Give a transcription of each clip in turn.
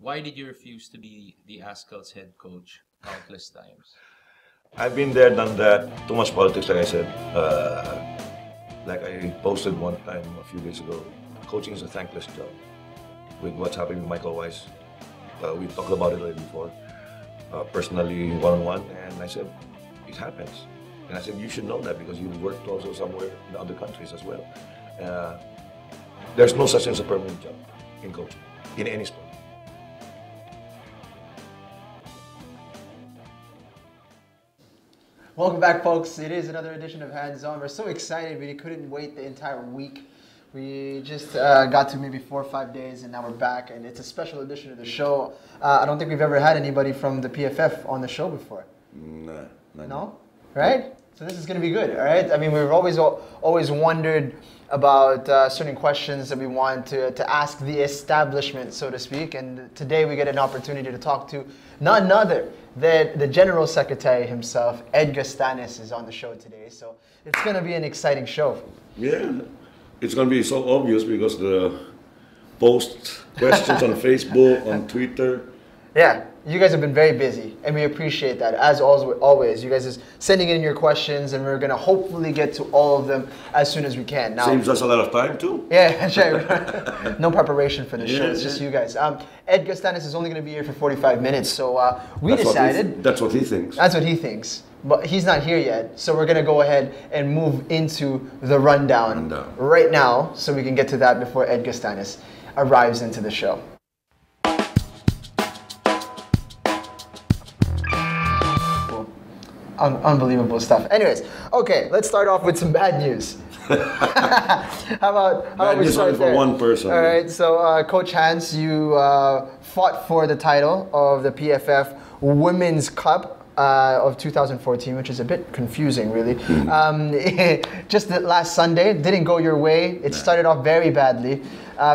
Why did you refuse to be the Ascal's head coach countless times? I've been there, done that. Too much politics, like I said. Like I posted one time a few days ago, coaching is a thankless job. With what's happening with Michael Weiss, we talked about it already before, personally, one-on-one, and I said, it happens. And I said, you should know that because you've worked also somewhere in other countries as well. There's no such thing as a permanent job in coaching, in any sport. Welcome back, folks. It is another edition of Hands On. We're so excited. We couldn't wait the entire week. We just got to maybe 4 or 5 days, and now we're back, and it's a special edition of the show. I don't think we've ever had anybody from the PFF on the show before. Nah, no? Right? So this is going to be good, all right? I mean, we've always wondered about certain questions that we want to ask the establishment, so to speak, and today we get an opportunity to talk to none other than the General Secretary himself, Ed Gastanes, is on the show today, so it's going to be an exciting show. Yeah. It's going to be so obvious because the post questions on Facebook, on Twitter. Yeah, you guys have been very busy, and we appreciate that. As always, you guys is sending in your questions, and we're going to hopefully get to all of them as soon as we can. Now, saves us a lot of time too. Yeah, sure. No preparation for the show. It's just you guys. Ed Gastanes is only going to be here for 45 minutes, so we decided. That's what he thinks. That's what he thinks. But he's not here yet, so we're going to go ahead and move into the rundown right now so we can get to that before Ed Gastanes arrives into the show. Unbelievable stuff. Anyways, okay, let's start off with some bad news. How about we start there? For one person. All right, so Coach Hans, you fought for the title of the PFF Women's Cup of 2014, which is a bit confusing, really. Just last Sunday, didn't go your way. It started off very badly.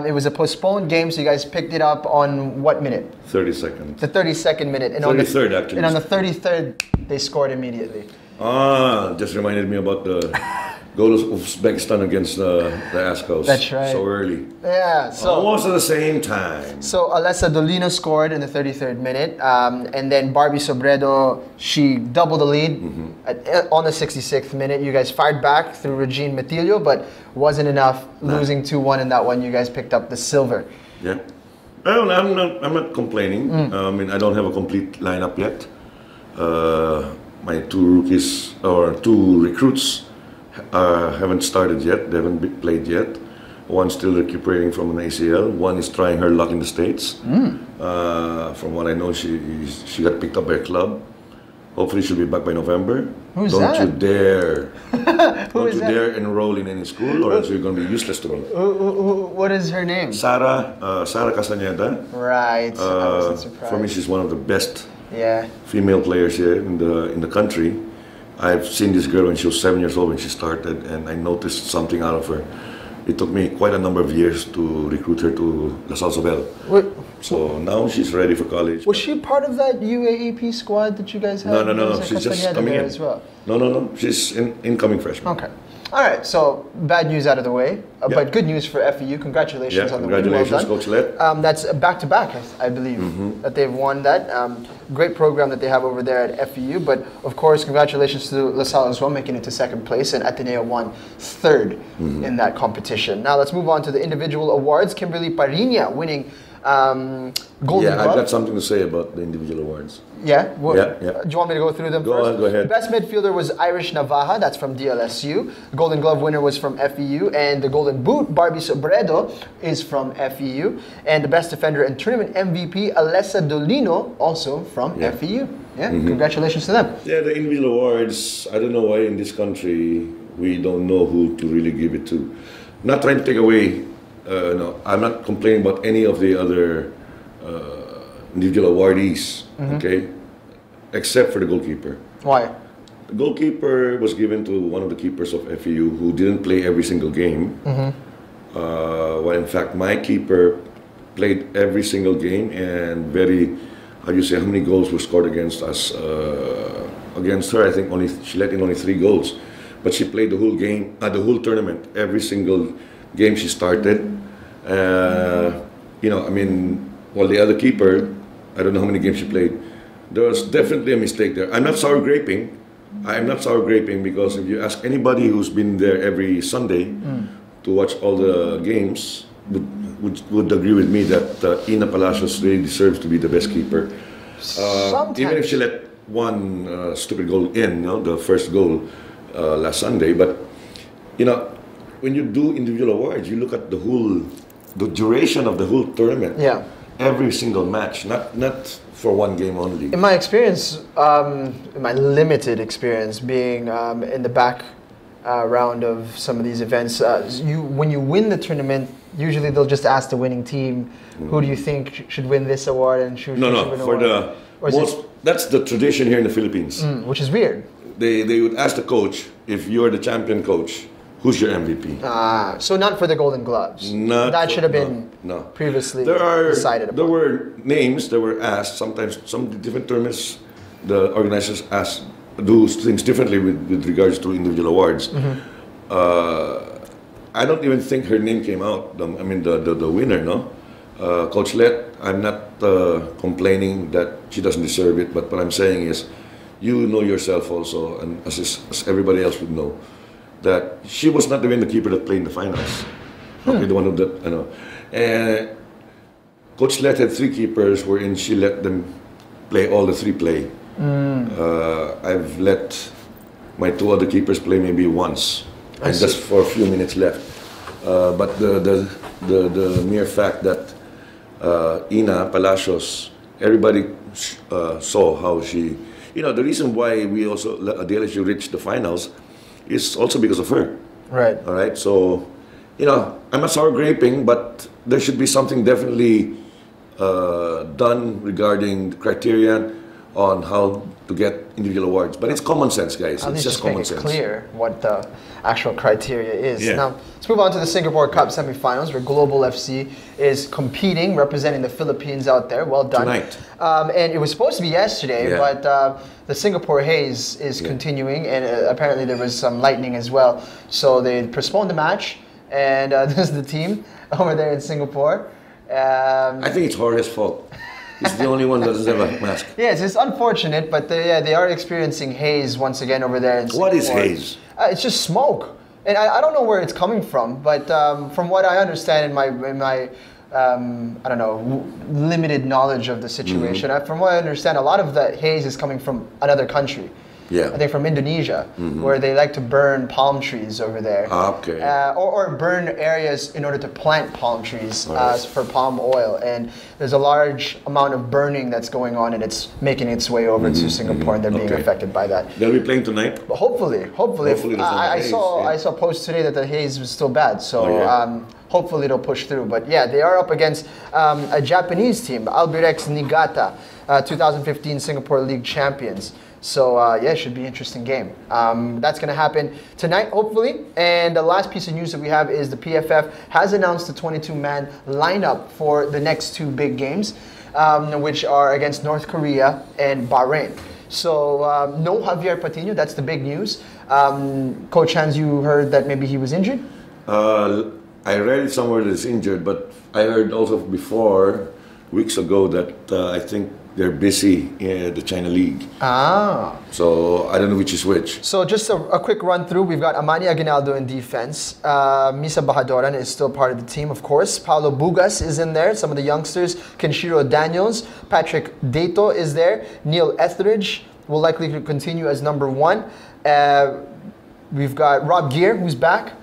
It was a postponed game, so you guys picked it up on what minute? 32nd. The 32nd minute. And 33rd, actually. And on the 33rd, they scored immediately. Just reminded me about the goal of Uzbekistan against the Ascals. That's right. So early. Yeah. So almost at the same time. So Alessa Dolino scored in the 33rd minute, and then Barbie Sobredo, she doubled the lead on the 66th minute. You guys fired back through Regine Matillo, but wasn't enough. Losing 2-1 in that one, you guys picked up the silver. Yeah. Well, I'm not complaining. I mean, I don't have a complete lineup yet. My two recruits haven't started yet. They haven't played yet. One's still recuperating from an ACL. One is trying her luck in the States. From what I know, she got picked up by a club. Hopefully she'll be back by November. Who's that? Don't you dare. Don't you dare enroll in any school or else you're going to be useless to me. What is her name? Sara Castañeda. Right. I wasn't surprised. For me, she's one of the best female players here in the country. I've seen this girl when she was 7 years old when she started, and I noticed something out of her. It took me quite a number of years to recruit her to La Salsobel. So now she's ready for college. Was she part of that UAAP squad that you guys had? No. She's just coming in. As well. No. She's an incoming freshman. Okay. All right, so bad news out of the way, but good news for FEU. Congratulations on the win. Congratulations, Coach Let. That's back-to-back, I believe, that they've won that. Great program that they have over there at FEU, but of course, congratulations to La Salle as well, making it to second place, and Ateneo won third in that competition. Now let's move on to the individual awards. Kimberly Pariña winning Golden Glove. I've got something to say about the individual awards. Yeah? Do you want me to go through them first? Go ahead. Best midfielder was Irish Navaja, that's from DLSU. The Golden Glove winner was from FEU. And the Golden Boot, Barbie Sobredo, is from FEU. And the best defender and tournament MVP, Alessa Dolino, also from FEU. Yeah, congratulations to them. Yeah, the individual awards, I don't know why in this country we don't know who to really give it to. Not trying to take away, no, I'm not complaining about any of the other individual awardees, okay, except for the goalkeeper. Why? The goalkeeper was given to one of the keepers of FEU who didn't play every single game. Well, in fact, my keeper played every single game and how many goals were scored against us? Against her, I think she let in only 3 goals. But she played the whole game, the whole tournament, every single game she started. while the other keeper, I don't know how many games she played, there was definitely a mistake there. I'm not sour graping. I'm not sour graping because if you ask anybody who's been there every Sunday to watch all the games, would agree with me that Ina Palacios really deserves to be the best keeper. Even if she let one stupid goal in, the first goal last Sunday. But when you do individual awards, you look at the duration of the whole tournament. Yeah. Every single match, not for one game only. In my experience, in my limited experience being in the back round of some of these events, when you win the tournament, usually they'll just ask the winning team, who do you think should win this award and should win for that's the tradition here in the Philippines. Which is weird. They would ask the coach, if you're the champion coach, who's your MVP? So not for the Golden Gloves. That should have been previously decided upon. There were names that were asked. Sometimes some different tournaments, the organizers do things differently with regards to individual awards. I don't even think her name came out. The winner, no? Coach Let, I'm not complaining that she doesn't deserve it, but what I'm saying is, you know yourself also, and as everybody else would know, that she was not even the keeper that played in the finals. Okay, the one that I know. And Coach Let had 3 keepers, wherein she let them play all the 3 play. I've let my 2 other keepers play maybe once, and just for a few minutes left. But the mere fact that Ina Palacios, everybody saw how she. The reason why we also the LSU reached the finals is also because of her. Right. All right. So, I'm not sour graping, but there should be something definitely done regarding the criteria on how to get individual awards. But it's common sense, guys. It's just common sense. It's clear what the actual criteria is. Yeah. Now, let's move on to the Singapore Cup semifinals, where Global FC is competing, representing the Philippines out there. Well done. Tonight. And it was supposed to be yesterday, but the Singapore haze is continuing, and apparently there was some lightning as well. So they postponed the match, and this is the team over there in Singapore. I think it's Jorge's fault. He's the only one that doesn't have a mask. Yes, it's unfortunate, but they are experiencing haze once again over there in Singapore. What is haze? It's just smoke, and I don't know where it's coming from, but from what I understand in my I don't know, limited knowledge of the situation, from what I understand, a lot of the haze is coming from another country. Yeah. I think from Indonesia, where they like to burn palm trees over there. Okay. Or burn areas in order to plant palm trees for palm oil. And there's a large amount of burning that's going on, and it's making its way over to Singapore, and they're being affected by that. They'll be playing tonight? But hopefully. I saw posts today that the haze was still bad, so hopefully it'll push through. But yeah, they are up against a Japanese team, Albirex Niigata, 2015 Singapore League champions. So it should be an interesting game. That's going to happen tonight, hopefully. And the last piece of news that we have is the PFF has announced the 22-man lineup for the next 2 big games, which are against North Korea and Bahrain. So no Javier Patino, that's the big news. Coach Hans, you heard that maybe he was injured? I read it somewhere that he's injured, but I heard also before, weeks ago, that I think they're busy in the China League. So I don't know which is which. So just a quick run through. We've got Amani Aguinaldo in defense. Misa Bahadoran is still part of the team, of course. Paulo Bugas is in there. Some of the youngsters. Kenshiro Daniels. Patrick Dato is there. Neil Etheridge will likely continue as number 1. We've got Rob Gear, who's back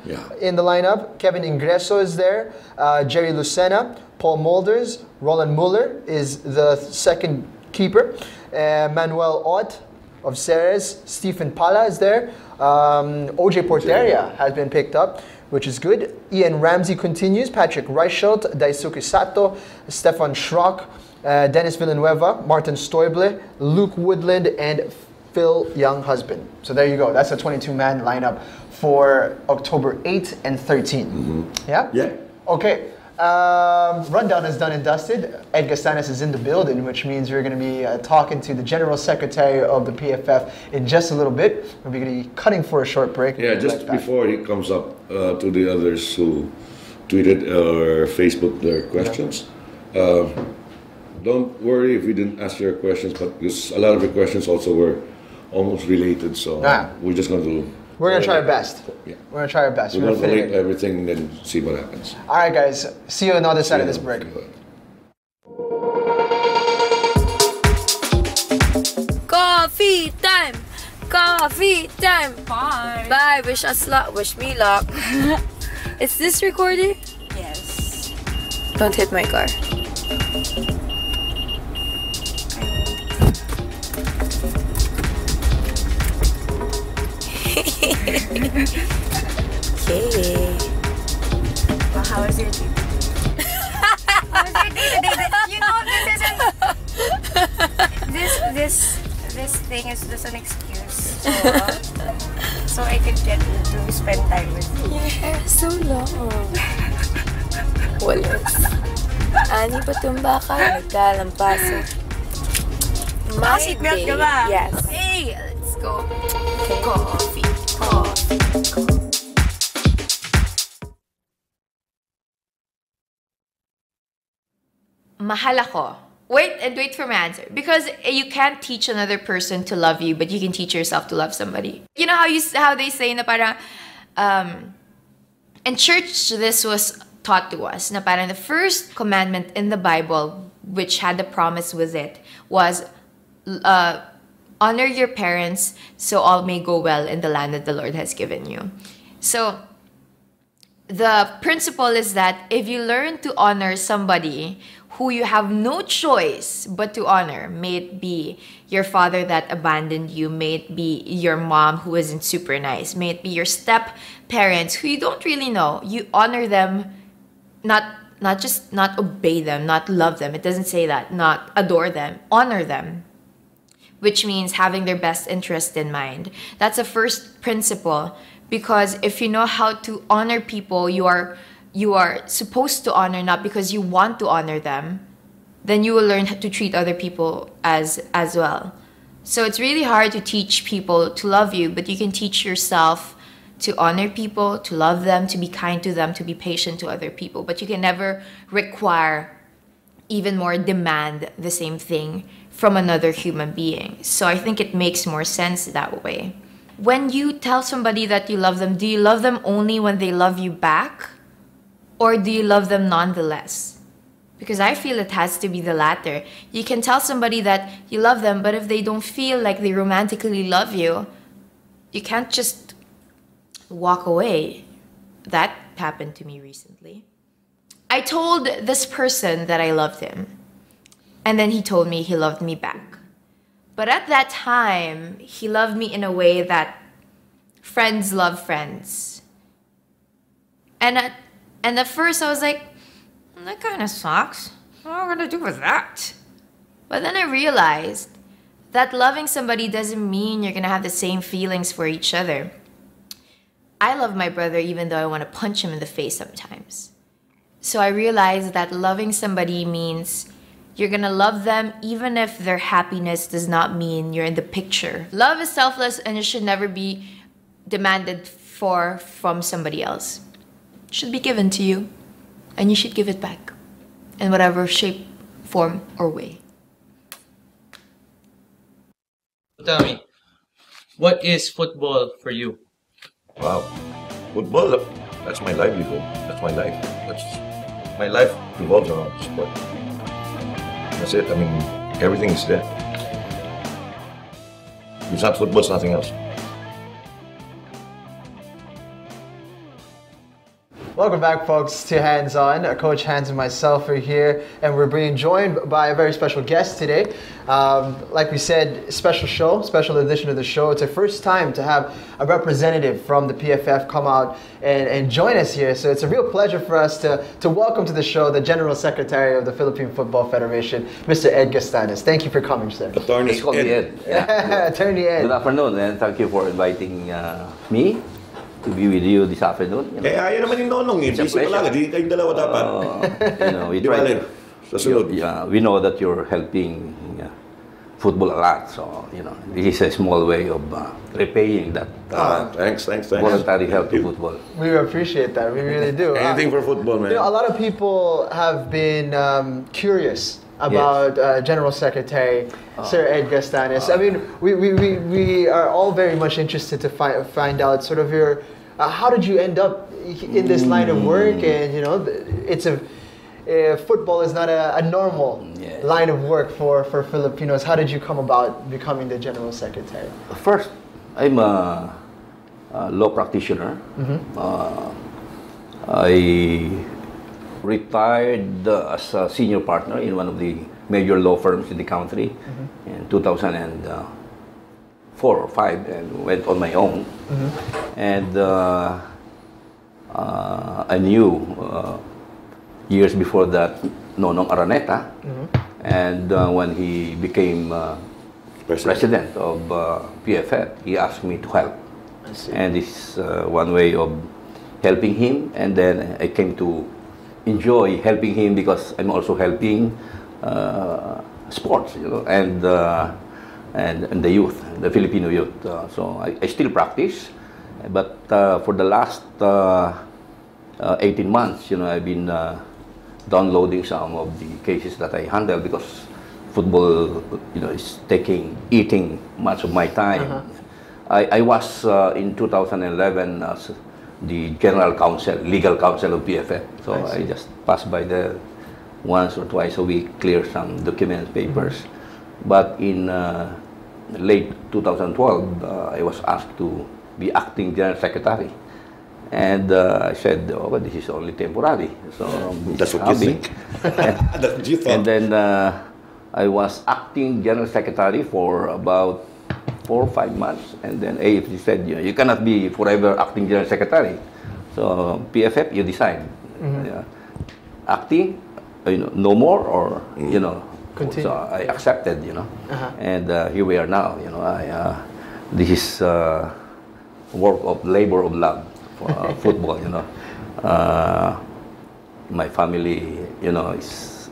in the lineup. Kevin Ingreso is there. Jerry Lucena. Paul Mulders, Roland Muller is the second keeper. Manuel Ott of Ceres, Stephen Pala is there. OJ Porteria has been picked up, which is good. Ian Ramsey continues. Patrick Reichelt, Daisuke Sato, Stefan Schrock, Dennis Villanueva, Martin Stoible, Luke Woodland, and Phil Younghusband. So there you go. That's a 22-man lineup for October 8th and 13th. Yeah? Yeah. Okay. Rundown is done and dusted. Ed Gastanes is in the building, which means we're going to be talking to the General Secretary of the PFF in just a little bit. We're going to be cutting for a short break. Yeah, just before he comes up to the others who tweeted or Facebook their questions. don't worry if we didn't answer your questions, but because a lot of your questions also were almost related, so we're just going to... We're going to try our best. Yeah. We're going to try our best. We're going to relate everything and then see what happens. All right, guys. See you on the other side of this break. Coffee time! Coffee time! Bye! Bye! Wish us luck. Wish me luck. Is this recording? Yes. Don't hit my car. Okay. Well, how was your day? How was your day today? You know, this thing is just an excuse. So I could get to spend time with you. Your hair is so long. Walas. Ani pa tumba ka, nagkalampaso. My Seatbelt day. ka ba? Yes. Hey, let's go. Okay. Coffee. Mahal ako. Wait for my answer. Because you can't teach another person to love you, but you can teach yourself to love somebody. You know how they say na parang, in church, this was taught to us, na parang the first commandment in the Bible, which had the promise with it, was honor your parents so all may go well in the land that the Lord has given you. So the principle is that if you learn to honor somebody who you have no choice but to honor, may it be your father that abandoned you, may it be your mom who isn't super nice, may it be your step-parents who you don't really know, you honor them, not obey them, not love them, it doesn't say that, not adore them, honor them, which means having their best interest in mind. That's the first principle, because if you know how to honor people you are supposed to honor, not because you want to honor them, then you will learn how to treat other people as well. So it's really hard to teach people to love you, but you can teach yourself to honor people, to love them, to be kind to them, to be patient to other people. But you can never require, even more demand the same thing from another human being. So I think it makes more sense that way. When you tell somebody that you love them, do you love them only when they love you back? Or do you love them nonetheless? Because I feel it has to be the latter. You can tell somebody that you love them, but if they don't feel like they romantically love you, you can't just walk away. That happened to me recently. I told this person that I loved him, and then he told me he loved me back. But at that time, he loved me in a way that friends love friends. And at first I was like, that kind of sucks. What am I gonna do with that? But then I realized that loving somebody doesn't mean you're gonna have the same feelings for each other. I love my brother even though I want to punch him in the face sometimes. So I realized that loving somebody means you're gonna love them even if their happiness does not mean you're in the picture. Love is selfless and it should never be demanded from somebody else. It should be given to you, and you should give it back in whatever shape, form, or way. Tell me, what is football for you? Wow. Football, that's my livelihood. That's my life. My life revolves around sport. That's it. I mean, everything is there. If it's not football, it's nothing else. Welcome back, folks, to Hands On. Coach Hans and myself are here, and we're being joined by a very special guest today. Like we said, special edition of the show. It's our first time to have a representative from the PFF come out and join us here. So it's a real pleasure for us to welcome to the show the General Secretary of the Philippine Football Federation, Mr. Ed Gastanes. Thank you for coming, sir. Attorney It's called Ed. Yeah. Attorney Ed. Good afternoon, and thank you for inviting me to be with you this afternoon. You know. Eh, ayaw naman yung nonong eh. It's a Busy ka lang. Di kayong dalawa dapat. We Di ba, try Len? Sa sunod. we know that you're helping football a lot, so this is a small way of repaying that Thanks. voluntary help to football. We appreciate that. We really do. Anything for football, man. You know, a lot of people have been curious about General Secretary Sir Ed Gastanes. I mean, we are all very much interested to find out sort of your how did you end up in this line of work, and you know, it's a football is not a normal line of work for Filipinos. How did you come about becoming the General Secretary? First, I'm a law practitioner. I retired as a senior partner in one of the major law firms in the country in 2004 or 5, and went on my own. And I knew years before that Nonong Araneta, and when he became president of PFF, he asked me to help. And this is one way of helping him, and then I came to enjoy helping him because I'm also helping sports, you know, and the youth, the Filipino youth. So I still practice, but for the last 18 months, you know, I've been downloading some of the cases that I handle because football, you know, is eating much of my time. I was in 2011 as the general counsel, legal counsel of PFF. So I just pass by there once or twice a week, clear some documents, papers. But in late 2012, I was asked to be acting general secretary. And I said, oh, well, this is only temporary. So that's what you think. That's what you thought. And then I was acting general secretary for about 4 or 5 months, and then AFC said, you know, you cannot be forever acting general secretary. So PFF, you decide. Acting, you know, no more, or you know. Continue. So I accepted, you know, and here we are now. You know, this is work of labor of love for football. You know, my family, you know, is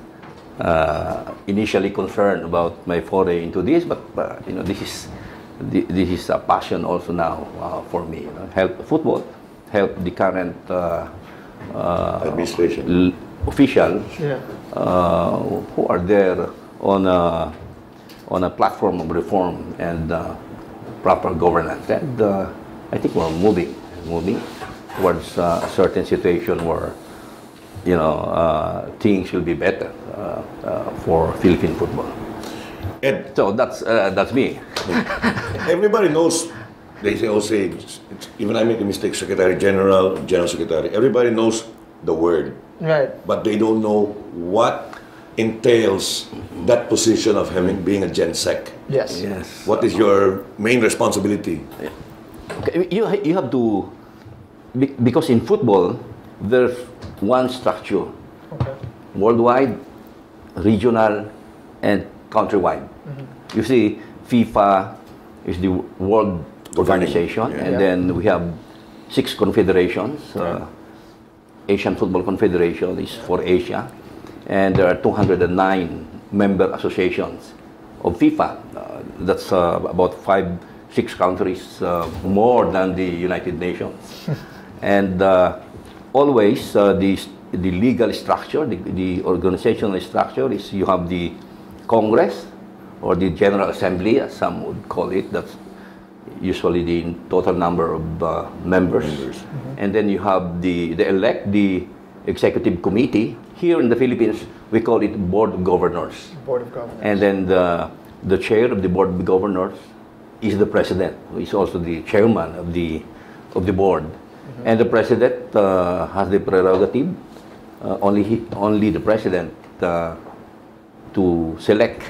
initially concerned about my foray into this, but you know, this is a passion also now for me. You know, help football, help the current administration officials who are there on a platform of reform and proper governance. And I think we're moving towards a certain situation where, you know, things will be better for Philippine football. Ed, so that's me. Everybody knows. They say, even I make a mistake, Secretary General, General Secretary. Everybody knows the word, right? But they don't know what entails that position of him being a Gen Sec. Yes. What is your main responsibility? Okay, you have to, because in football there's one structure, worldwide, regional, and countrywide. You see, FIFA is the world organization, and then we have 6 confederations. Asian Football Confederation is for Asia, and there are 209 member associations of FIFA. That's about 5-6 countries more than the United Nations. And always the legal structure, the organizational structure is you have the Congress or the General Assembly, as some would call it. That's usually the total number of members. And then you have they elect the executive committee. Here in the Philippines, we call it Board of Governors. Board of Governors. And then the chair of the Board of Governors is the president, who is also the chairman of the board. And the president has the prerogative, only the president, to select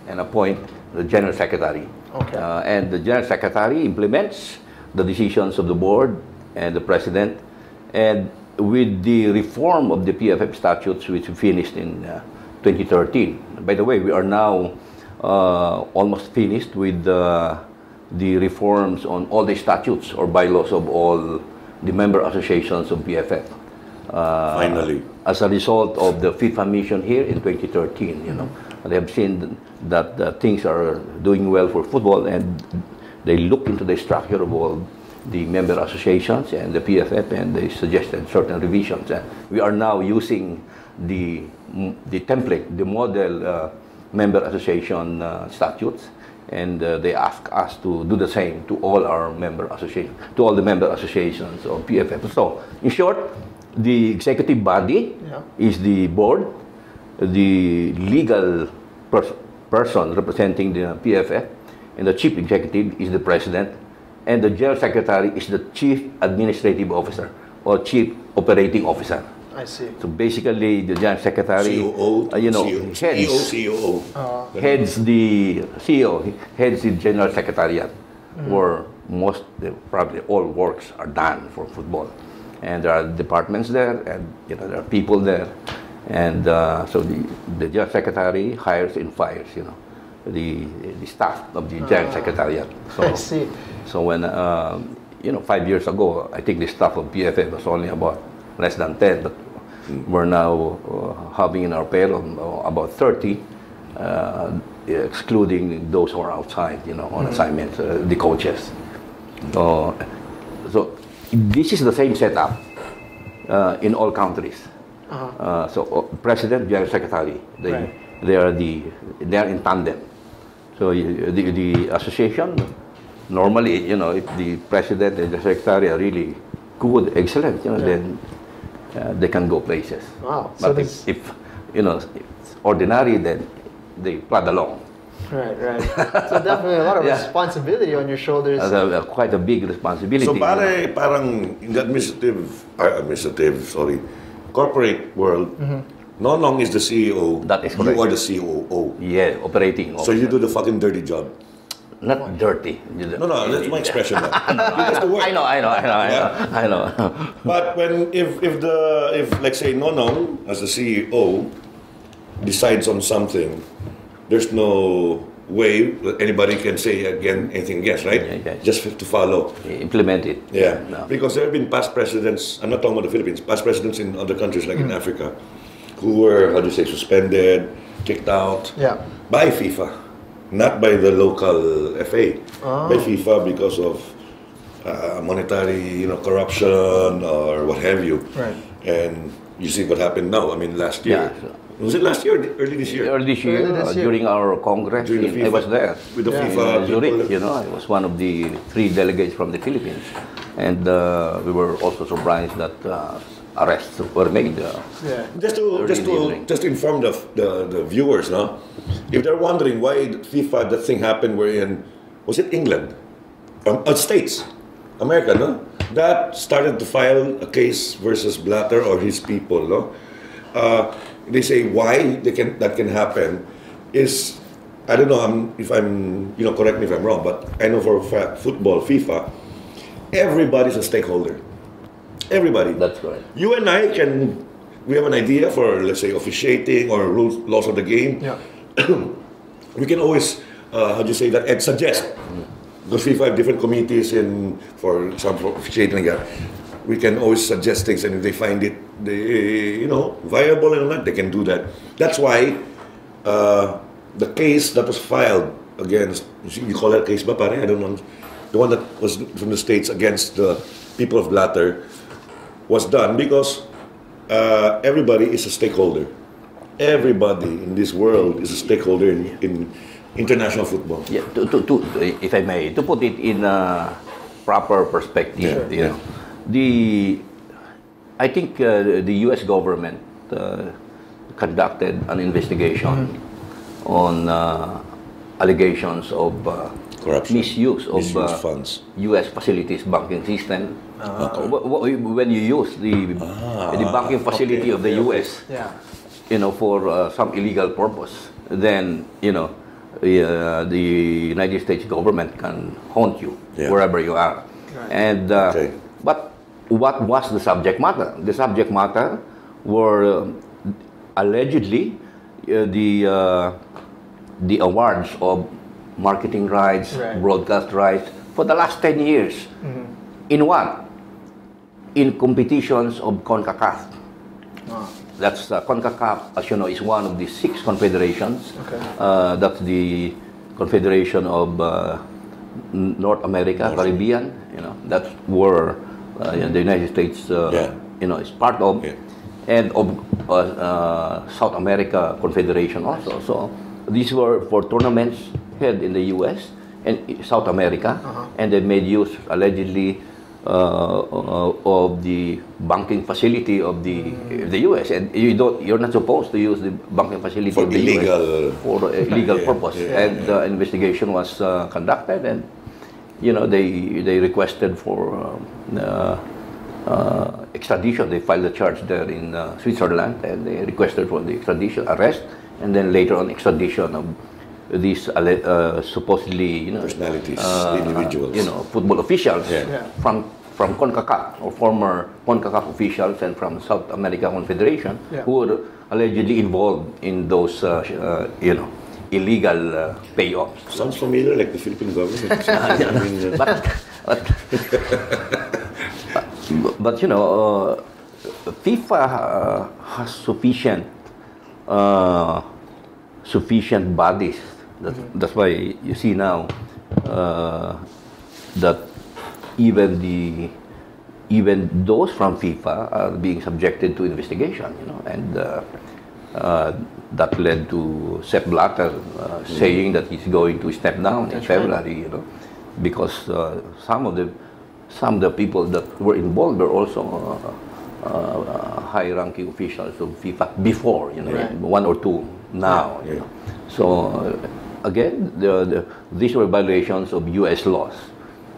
and appoint the general secretary. And the general secretary implements the decisions of the board and the president. And with the reform of the PFF statutes, which we finished in 2013. By the way, we are now almost finished with the reforms on all the statutes or bylaws of all the member associations of PFF. Finally. As a result of the FIFA mission here in 2013, you know, they have seen that things are doing well for football, and they look into the structure of all the member associations and the PFF, and they suggested certain revisions. And we are now using the template, the model member association statutes, and they ask us to do the same to all our member associations, to all the member associations of PFF. So, in short, the executive body is the board, the legal person representing the PFF, and the chief executive is the president, and the general secretary is the chief administrative officer or chief operating officer. I see. So basically, the general secretary, COO, heads the CEO, heads the general secretariat, where most, probably all works are done for football, and there are departments there, and there are people there, and so the general secretary hires and fires, the staff of the general secretariat. So, I see. So when 5 years ago, I think the staff of PFF was only about less than 10, but we're now having in our payroll about 30, excluding those who are outside, on assignment, the coaches. So this is the same setup in all countries. So president, general secretary, they are in tandem. So the association, normally, if the president and the secretary are really good, excellent, then they can go places. Wow. But So if it's ordinary, then they plod along. Right. So definitely a lot of responsibility on your shoulders. Quite a big responsibility. So parang in the corporate world, Nonong is the CEO. That is correct. You are the COO. Yeah, operating officer. So you do the fucking dirty job. Not dirty. No, that's my expression. That's the word. I know. But if let's say Nonong as the CEO decides on something, there's no way that anybody can say anything against, right? Yeah. Just to follow. Implement it. Yeah. No. Because there have been past presidents, I'm not talking about the Philippines, past presidents in other countries like in Africa, who were, suspended, kicked out by FIFA, not by the local FA, by FIFA because of monetary, corruption or what have you. Right. And you see what happened now. I mean, last year. Yeah. Was it last year or early this year? Early this year, during our congress, During the I was FIFA, there. with the in FIFA Zurich, people. I was one of the 3 delegates from the Philippines, and we were also surprised that arrests were made. Just to inform the viewers, no? If they're wondering why FIFA, that thing happened, was it England? States, America, no? That started to file a case versus Blatter or his people, no? They say why that can happen is, I don't know if I'm correct me if I'm wrong, but I know for a fact football, FIFA, everybody's a stakeholder. Everybody. That's correct. You and I we have an idea for, let's say, officiating or laws of the game. Yeah. We can always, and suggest. Because FIFA have different committees for officiating like that. We can always suggest things, and if they find it, viable and not, they can do that. That's why the case that was filed against, you call that case ba, pare? I don't know. The one that was from the States against the people of Blatter was done because everybody is a stakeholder. Everybody in this world is a stakeholder in international football. Yeah, if I may, to put it in a proper perspective, I think the U.S. government conducted an investigation on allegations of corruption, misuse of funds, U.S. facilities, banking system. When you use the banking facility of the U.S. For some illegal purpose, then the United States government can haunt you wherever you are. Right. And but what was the subject matter? The subject matter were allegedly the awards of marketing rights, broadcast rights for the last 10 years. In what? In competitions of CONCACAF. That's CONCACAF, as you know, is one of the 6 confederations. That's the confederation of North America, Caribbean. You know, that's where the United States, you know, is part of, and of South America Confederation also. So these were for tournaments held in the U.S. and South America, and they made use allegedly of the banking facility of the U.S. and you're not supposed to use the banking facility for of the illegal US for illegal purpose. And the investigation was conducted, and you know they requested for extradition. They filed a charge there in Switzerland, and they requested for the extradition, arrest, and then later on extradition of these supposedly, you know, personalities, individuals, you know, football officials from CONCACAF or former CONCACAF officials and from South America Confederation who were allegedly involved in those, you know, illegal payoffs. Sounds familiar, like the Philippine government. But you know, FIFA has sufficient bodies. That's why you see now that even those from FIFA are being subjected to investigation. You know, and that led to Sepp Blatter saying that he's going to step down in February. You know, because some of the people that were involved were also high-ranking officials of FIFA before. You know, one or two now. You know. So again, these were violations of U.S. laws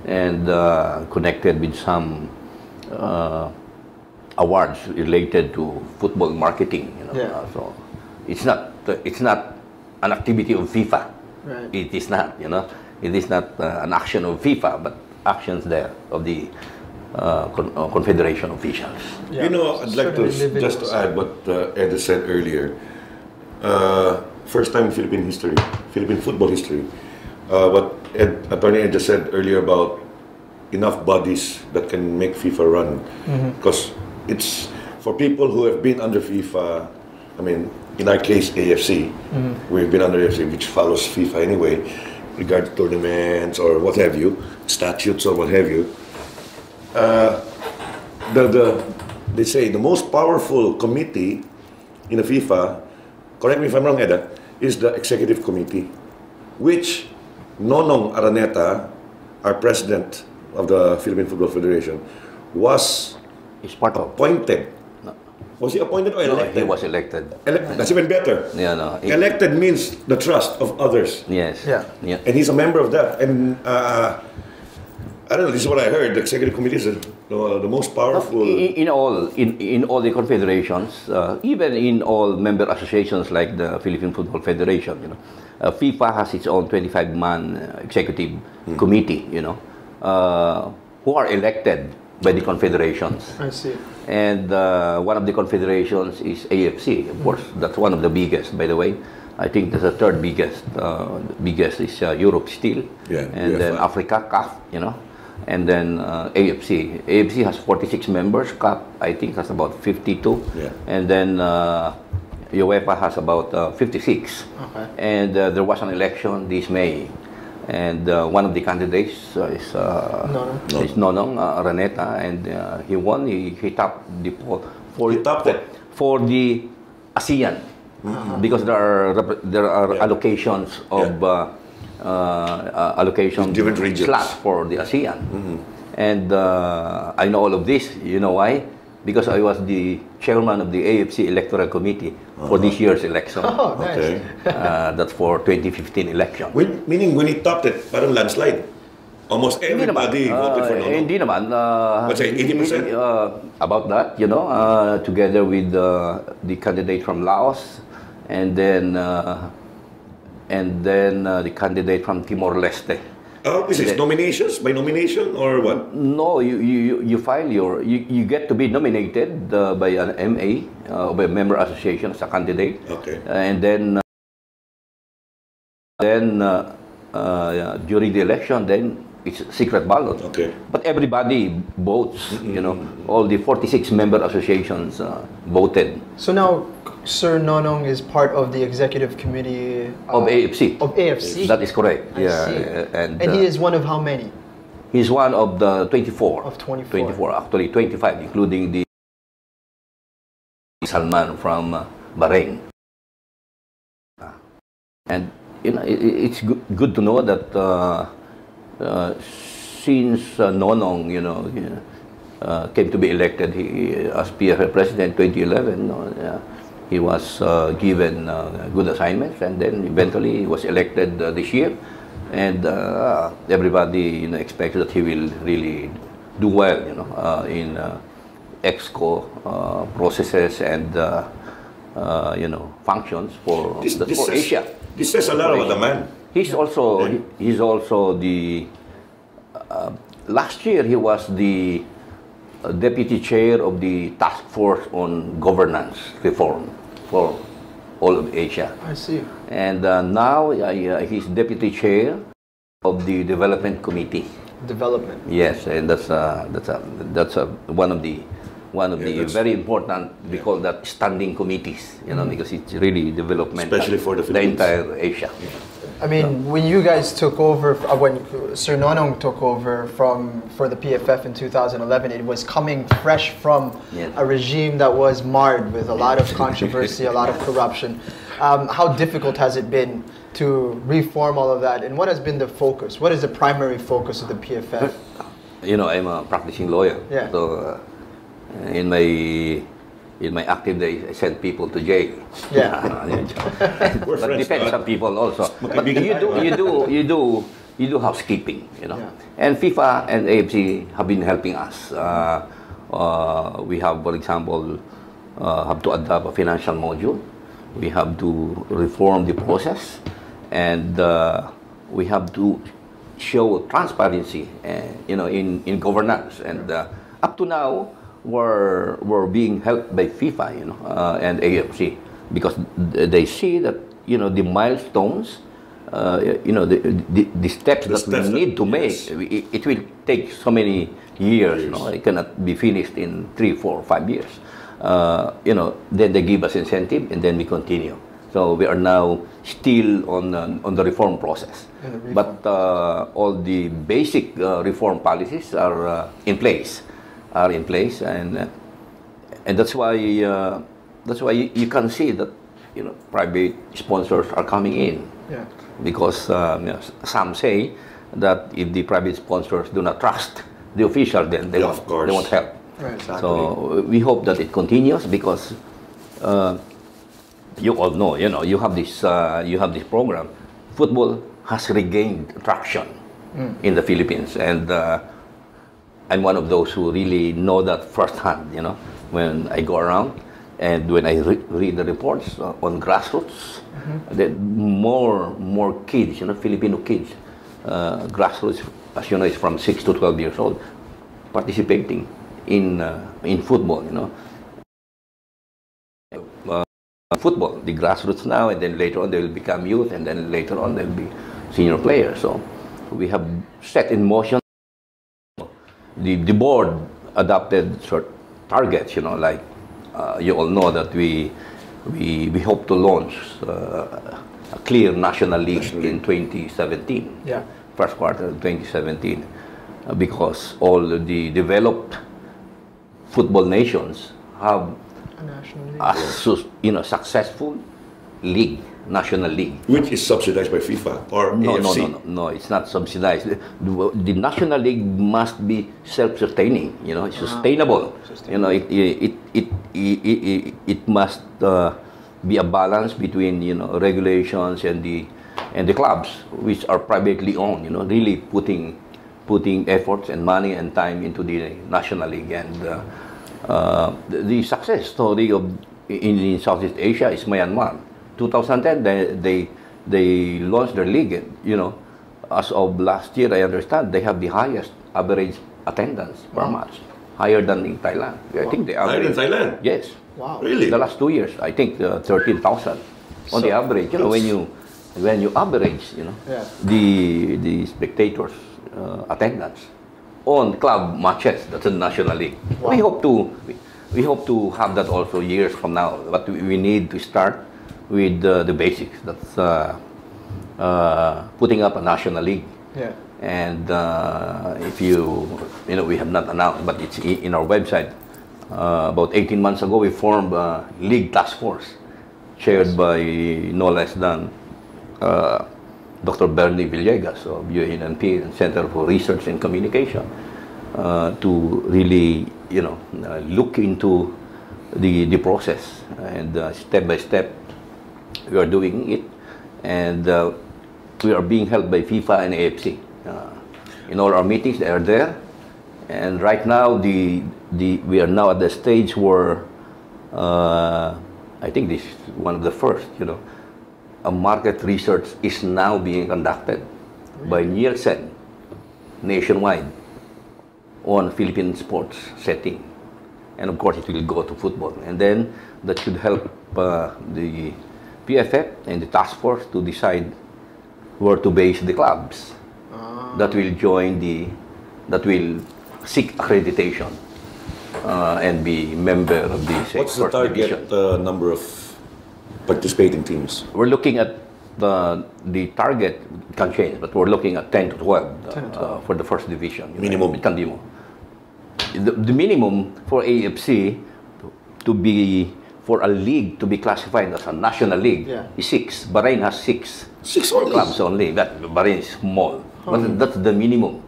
and connected with some awards related to football marketing. You know, so it's not an activity of FIFA. Right. It is not. You know, it is not an action of FIFA, but actions there of the Confederation officials. Yeah. You know, I'd like to just to add what Ed said earlier. First time in Philippine football history. What Attorney Ed just said earlier about enough bodies that can make FIFA run. Because it's for people who have been under FIFA, I mean, in our case, AFC, we've been under AFC, which follows FIFA anyway, regard to tournaments or what have you, statutes or what have you. They say the most powerful committee in the FIFA, correct me if I'm wrong, Eda, is the executive committee, which Nonong Araneta, our president of the Philippine Football Federation, was appointed. No. Was he appointed or elected? No, he was elected. That's even better. Yeah, no. Elected means the trust of others. Yes. Yeah. And he's a member of that. And I don't know, this is what I heard. The executive committee is the most powerful. In all the confederations, even in all member associations like the Philippine Football Federation, you know, FIFA has its own 25-man executive committee, you know, who are elected by the confederations. I see. And one of the confederations is AFC, of course. That's one of the biggest, by the way. I think that's the third biggest. Biggest is Europe still, and then Africa, CAF, you know. And then AFC. AFC has 46 members. CAF, I think, has about 52. And then UEFA has about 56. Okay. And there was an election this May. And one of the candidates is Nonong Araneta. And he won. He topped the poll for the ASEAN. Because there are allocations of allocation different regions slots for the ASEAN, and I know all of this. You know why? Because I was the chairman of the AFC Electoral Committee for this year's election. Oh, nice. Okay. That's for 2015 election. Meaning when he topped it, parang landslide. Almost everybody voted for Nonong. Hindi naman. Let's say 80%? About that, you know, together with the candidate from Laos, and then the candidate from Timor-Leste. Oh, is it nominations? By nomination or what? No, you file you get to be nominated by an MA, by a member association as a candidate. Okay. And then during the election, then it's secret ballot. Okay. But everybody votes. You know, all the 46 member associations voted. So now, Sir Nonong is part of the executive committee of AFC. Of AFC. That is correct. I see. And he is one of how many? He's one of the 24. Of 24. 24, actually 25, including the Salman from Bahrain. And you know, it's good to know that since Nonong, you know, came to be elected as PFF president in 2011, he was given good assignments, and then eventually he was elected this year. And everybody, you know, expects that he will really do well, you know, in EXCO processes and you know, functions for Asia. This says a lot about the man. He's also the last year he was the deputy chair of the task force on governance reform for all of Asia. I see. And now he's deputy chair of the development committee. Development. Yes, and that's one of the very important. We call that standing committees. You know, because it's really development, especially for the entire Asia. I mean, when you guys took over, when Sir Nonong took over for the PFF in 2011, it was coming fresh from a regime that was marred with a lot of controversy, a lot of corruption. How difficult has it been to reform all of that, and what has been the focus? What is the primary focus of the PFF? You know, I'm a practicing lawyer, so in my active days, I sent people to jail. Yeah. But depends on people also. But you do housekeeping, you know. Yeah. And FIFA and AFC have been helping us. We have, for example, have to adopt a financial module. We have to reform the process, and we have to show transparency, you know, in governance. And up to now, were being helped by FIFA, you know, and AFC, because they see that, you know, the milestones, you know, the steps that we need to make. It will take so many years, you know. It cannot be finished in 3, 4, 5 years. You know, then they give us incentive, and then we continue. So we are now still on the reform process, but all the basic reform policies are in place. And that's why you can see that, you know, private sponsors are coming in. Yeah. Because you know, some say that if the private sponsors do not trust the official, then they won't help. Right, exactly. So we hope that it continues, because you all know, you know, you have this program. Football has regained traction in the Philippines, and I'm one of those who really know that firsthand, you know, when I go around and when I read the reports on grassroots, that more kids, you know, Filipino kids, grassroots, as you know, is from 6 to 12 years old, participating in football, you know. Football, the grassroots now, and then later on they will become youth, and then later on they'll be senior players. So we have set in motion. The board adopted certain targets, you know, like you all know that we hope to launch a clear national league in 2017. Yeah. First quarter of 2017, because all the developed football nations have you know, successful league, national league, which is subsidized by FIFA or AFC. No, it's not subsidized. The national league must be self-sustaining, you know, sustainable. You know, it must be a balance between, you know, regulations and the clubs, which are privately owned, you know, really putting efforts and money and time into the national league. And the success story in Southeast Asia is Myanmar. 2010, they launched their league. You know, as of last year, I understand they have the highest average attendance per match, higher than in Thailand. I think they average. Higher than Thailand? Yes. Wow. Really? The last 2 years, I think 13,000 on the average. You know, when you average, you know, the spectators' attendance on club matches, that's the national league. Wow. We hope to we hope to have that also years from now. But we need to start with the basics. That's putting up a national league. Yeah. And if we have not announced, but it's in our website. About 18 months ago, we formed a league task force chaired by no less than Dr. Bernie Villegas of UNNP and Center for Research and Communication to really, look into the process, and step by step we are doing it, and we are being helped by FIFA and AFC. In all our meetings, they are there, and right now we are now at the stage where I think this is one of the first, a market research is now being conducted by Nielsen nationwide on Philippine sports setting. And of course, it will go to football. And then that should help the PFF and the task force to decide where to base the clubs that will that will seek accreditation and be member of the What's the target number of participating teams? We're looking at the target can change, but we're looking at 10 to 12, for the first division. Minimum. It can be more. The minimum for AFC for a league to be classified as a national league is 6. Bahrain has 6. 6 only? Clubs only. Bahrain is small. But that's the minimum.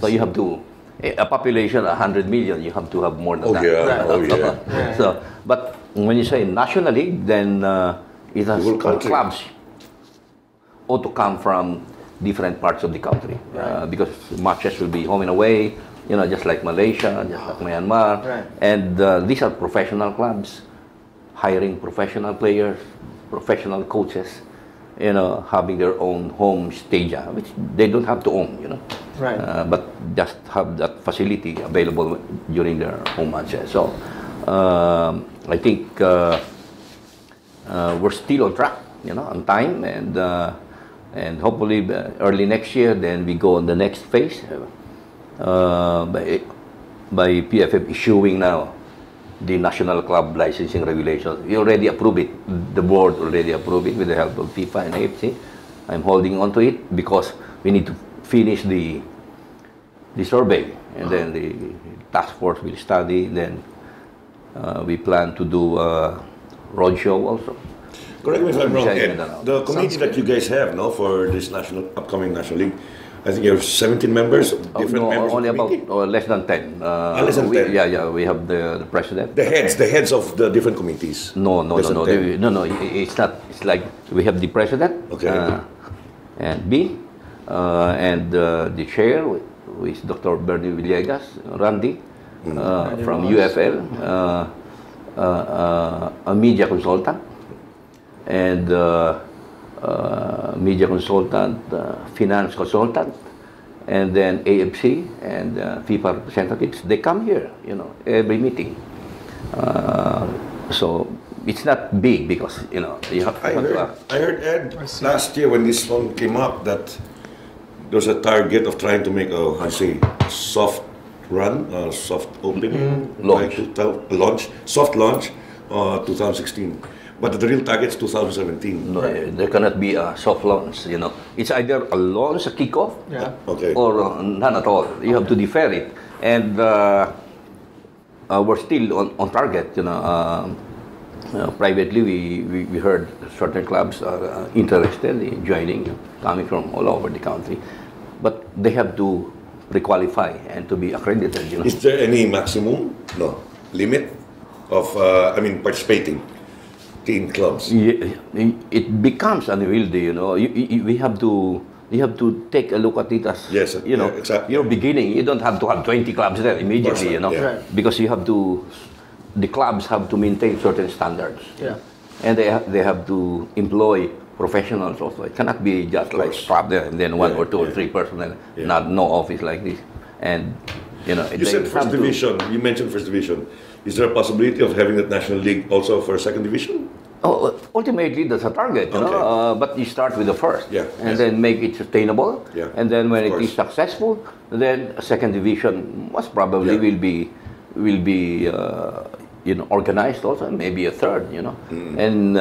So you have to, a population 100 million, you have to have more than that. Yeah. Oh, yeah. So, but when you say national league, then it has clubs ought to come from different parts of the country, because matches will be home and away, just like Malaysia, just like Myanmar. Right. And these are professional clubs, hiring professional players, professional coaches, having their own home stadia, which they don't have to own, Right. but just have that facility available during their home matches. So I think we're still on track, on time, and hopefully early next year, then we go on the next phase by PFF issuing now the national club licensing regulations. We already approved it. The board already approved it with the help of FIFA and AFC. I'm holding on to it because we need to finish the survey, and then the task force will study. Then we plan to do a roadshow also. Correct me if I'm wrong, Ed. Ed. The committee that you guys have for this upcoming national league, I think you have 17 members, different members. Only of the about committee? less than 10. Less than 10? Yeah. We have the president. The heads of the different committees. No. Less than 10. No. It's not. It's like we have the president. Okay. And me, and the chair, who is Dr. Bernie Villegas, Randy, from UFL, a media consultant, and media consultant, finance consultant, and then AFC and FIFA representatives. They come here, every meeting. So it's not big because you have to. I heard Ed last year when this one came up that there's a target of trying to make a soft run, soft opening, soft launch, 2016. But the real target is 2017. No, there cannot be a soft launch. It's either a launch, a kickoff, or none at all. You have to defer it, and we're still on target. Privately, we heard certain clubs are interested in joining, coming from all over the country, but they have to pre-qualify and to be accredited. Is there any maximum limit of participating team clubs? It becomes unwieldy. We have to take a look at it as exactly. You're beginning. You don't have to have 20 clubs there immediately. Because the clubs have to maintain certain standards. Yeah. And they have to employ professionals also. It cannot be just like strap there and then one or two or three personnel, no office like this. And you said first division. You mentioned first division. Is there a possibility of having that national league also for second division? Oh, ultimately that's a target, but you start with the first, and then make it sustainable, and then when it is successful, then a second division most probably will be organized also, maybe a third, and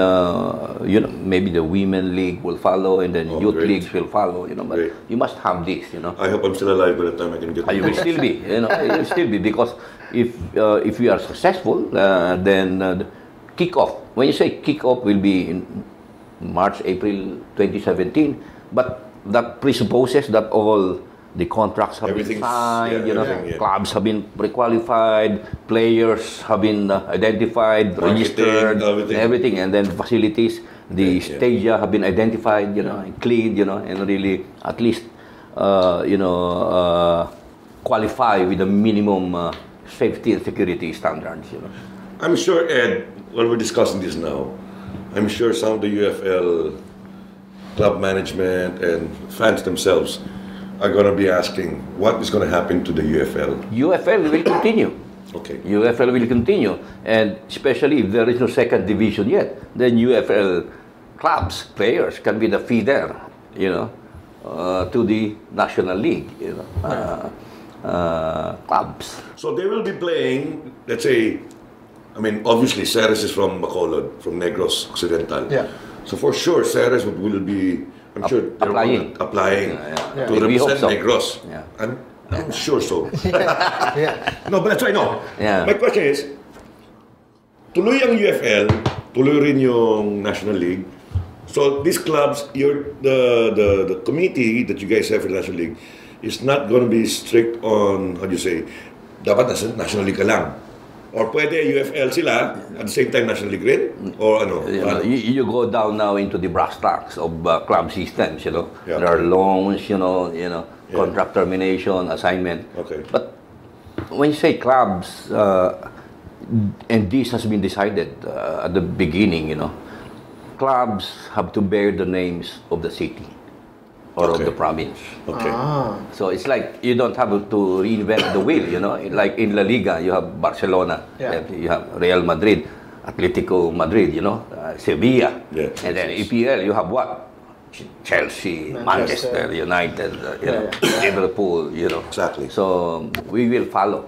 maybe the women league will follow, and then youth great. leagues will follow, but Great. you must have this, I hope I'm still alive by the time I can get. You will still be, you will still be, because if we are successful, then the kickoff. When you say kickoff, will be in March, April 2017, but that presupposes that all the contracts have been signed, clubs have been pre-qualified, players have been identified, registered, everything, and then facilities, the stadia have been identified, and cleaned, and really at least, qualify with the minimum safety and security standards, I'm sure, Ed, while we're discussing this now, I'm sure some of the UFL club management and fans themselves are going to be asking what is going to happen to the UFL. UFL will continue. Okay. UFL will continue, and especially if there is no second division yet, then UFL clubs, players can be the feeder, to the National League, clubs. So they will be playing, let's say, obviously Ceres is from Bacolod, from Negros Occidental. Yeah. So for sure, Ceres will be, I'm sure, applying to represent so. Negros. Yeah. I'm sure so. Yeah. No, but that's right, no. Yeah. My question is, tuloy ang UFL, tuloy rin yung National League. So these clubs, the committee that you guys have for the National League is not going to be strict on, how do you say, dapat National League ka lang. Or pwede UFL sila at the same time National League rin? Or ano? You go down now into the brass tacks of club systems, Yeah. There are loans, contract termination, assignment. Okay. But when you say clubs, and this has been decided at the beginning, clubs have to bear the names of the city or of the province. Okay. So it's like you don't have to reinvent the wheel, Like in La Liga, you have Barcelona, you have Real Madrid, Atletico Madrid, Sevilla. Yeah. And then EPL, you have what? Chelsea, Manchester United, Liverpool, Exactly. So we will follow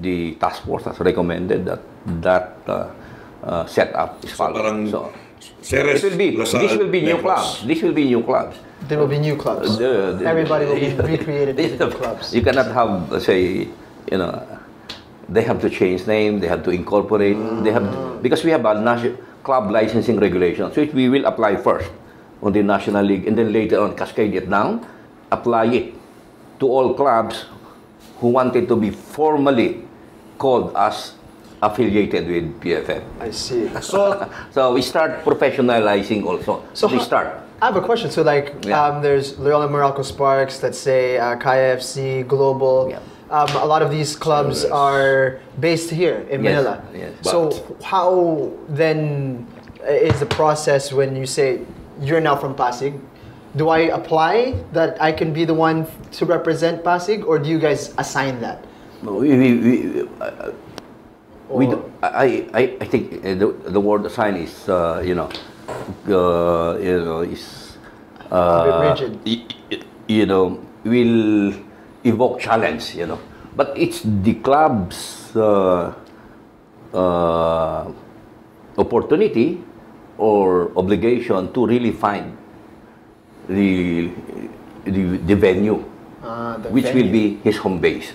the task force has recommended that setup is followed. So Ceres, this will be new clubs. This will be new clubs. There will be new clubs. Everybody will be recreated into clubs. You cannot have, say, they have to change name, they have to incorporate, because we have a club licensing regulation, which we will apply first on the National League, and then later on cascade it down, apply it to all clubs who wanted to be formally called as affiliated with PFF. I see. So we start professionalizing also. So we start. I have a question. So there's Loyola Morocco Sparks, let's say Kaya FC, Global. Yeah. A lot of these clubs are based here in Manila. Yes. So how then is the process when you say you're now from Pasig? Do I apply that I can be the one to represent Pasig, or do you guys assign that? I think the word assign is is a bit rigid. Will evoke challenge, but it's the club's opportunity or obligation to really find the venue, which will be his home base.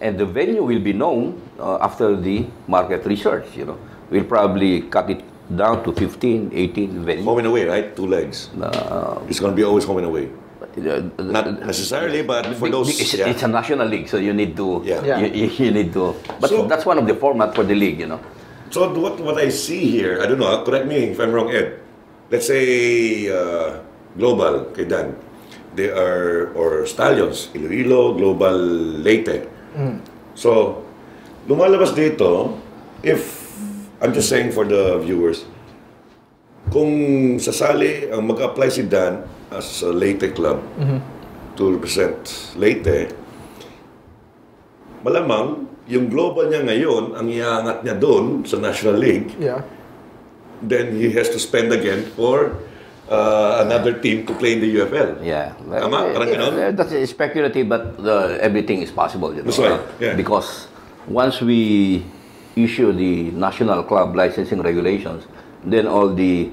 And the venue will be known after the market research, We'll probably cut it down to 15, 18 venues. Home and away, right? 2 legs. It's going to be always home and away. Not necessarily, but for those... It's a national league, so you need to... Yeah. You need to... But so, that's one of the format for the league, So what I see here, I don't know, correct me if I'm wrong, Ed. Let's say Global, kay Dan. They are, or Stallions, Iloilo, Global, Leyte. So, lumalabas dito, if, I'm just saying for the viewers, kung sasali, ang mag-apply si Dan as a Leyte club to represent Leyte, malamang, yung global niya ngayon, ang iangat niya doon sa National League, then he has to spend again for another team to play in the UFL. Yeah. Tama? Parang ganon? That's speculative, but everything is possible. That's right. Yeah. Because once we issue the national club licensing regulations, then all the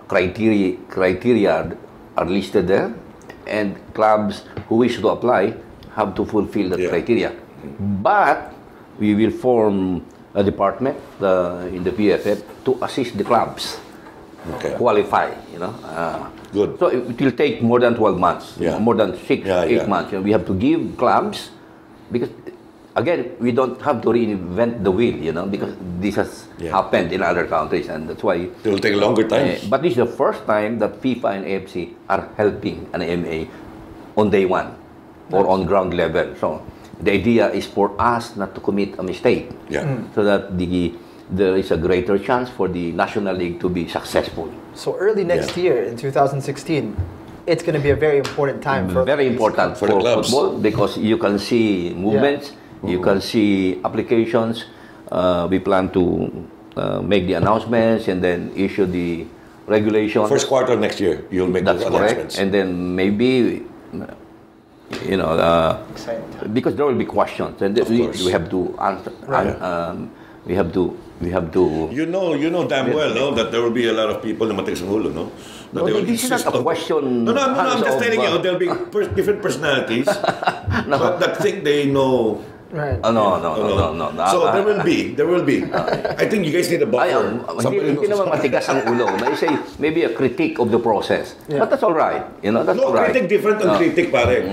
criteria are listed there, and clubs who wish to apply have to fulfill that criteria. But we will form a department in the PFF to assist the clubs qualify. Good. So it will take more than 12 months, more than 8 months. We have to give clubs, because again, we don't have to reinvent the wheel, because this has happened in other countries, and that's why it will take a longer time. But this is the first time that FIFA and AFC are helping an MA on day one or on ground level. So the idea is for us not to commit a mistake, so that there is a greater chance for the National League to be successful. So early next year, in 2016, it's going to be a very important time for very important for football, because you can see movements, you can see applications. We plan to make the announcements and then issue the regulations. First quarter next year, you'll make those announcements. And then maybe, because there will be questions, and we have to answer. We have to. You know damn well, no, that there will be a lot of people na matigas ang ulo, no? This is not a question. No, I'm just telling you, there'll be different personalities that think they know. Right. No. So there will be. I think you guys need a buffer. Hindi naman matigas ang ulo. May say maybe a critique of the process, but that's all right. That's all right. Critic different ang critic, pare.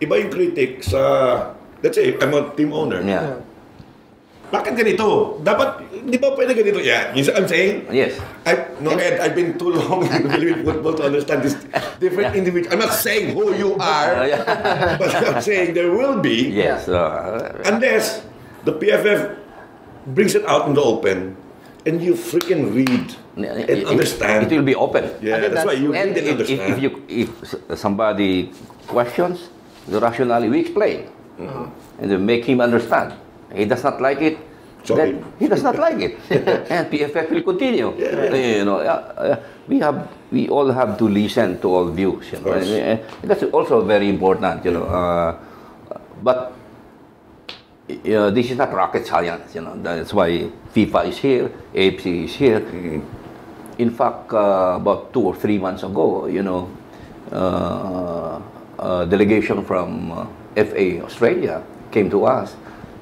Iba yung critic sa, let's say, I'm a team owner. Bakit ganito? Dapat, di ba pwede ganito? Yeah, you see what I'm saying? Yes. Ed, I've been too long in Philippine football to understand this different individual. I'm not saying who you are, but I'm saying there will be. Yes. Unless the PFF brings it out in the open and you freaking read and understand. It will be open. Yeah, that's why you read and understand. If somebody questions the rationale, we explain. And then make him understand. He does not like it, then he does not like it. And PFF will continue. We all have to listen to all views. That's also very important. But this is not rocket science. That's why FIFA is here, AFC is here. In fact, about 2 or 3 months ago, a delegation from FA Australia came to us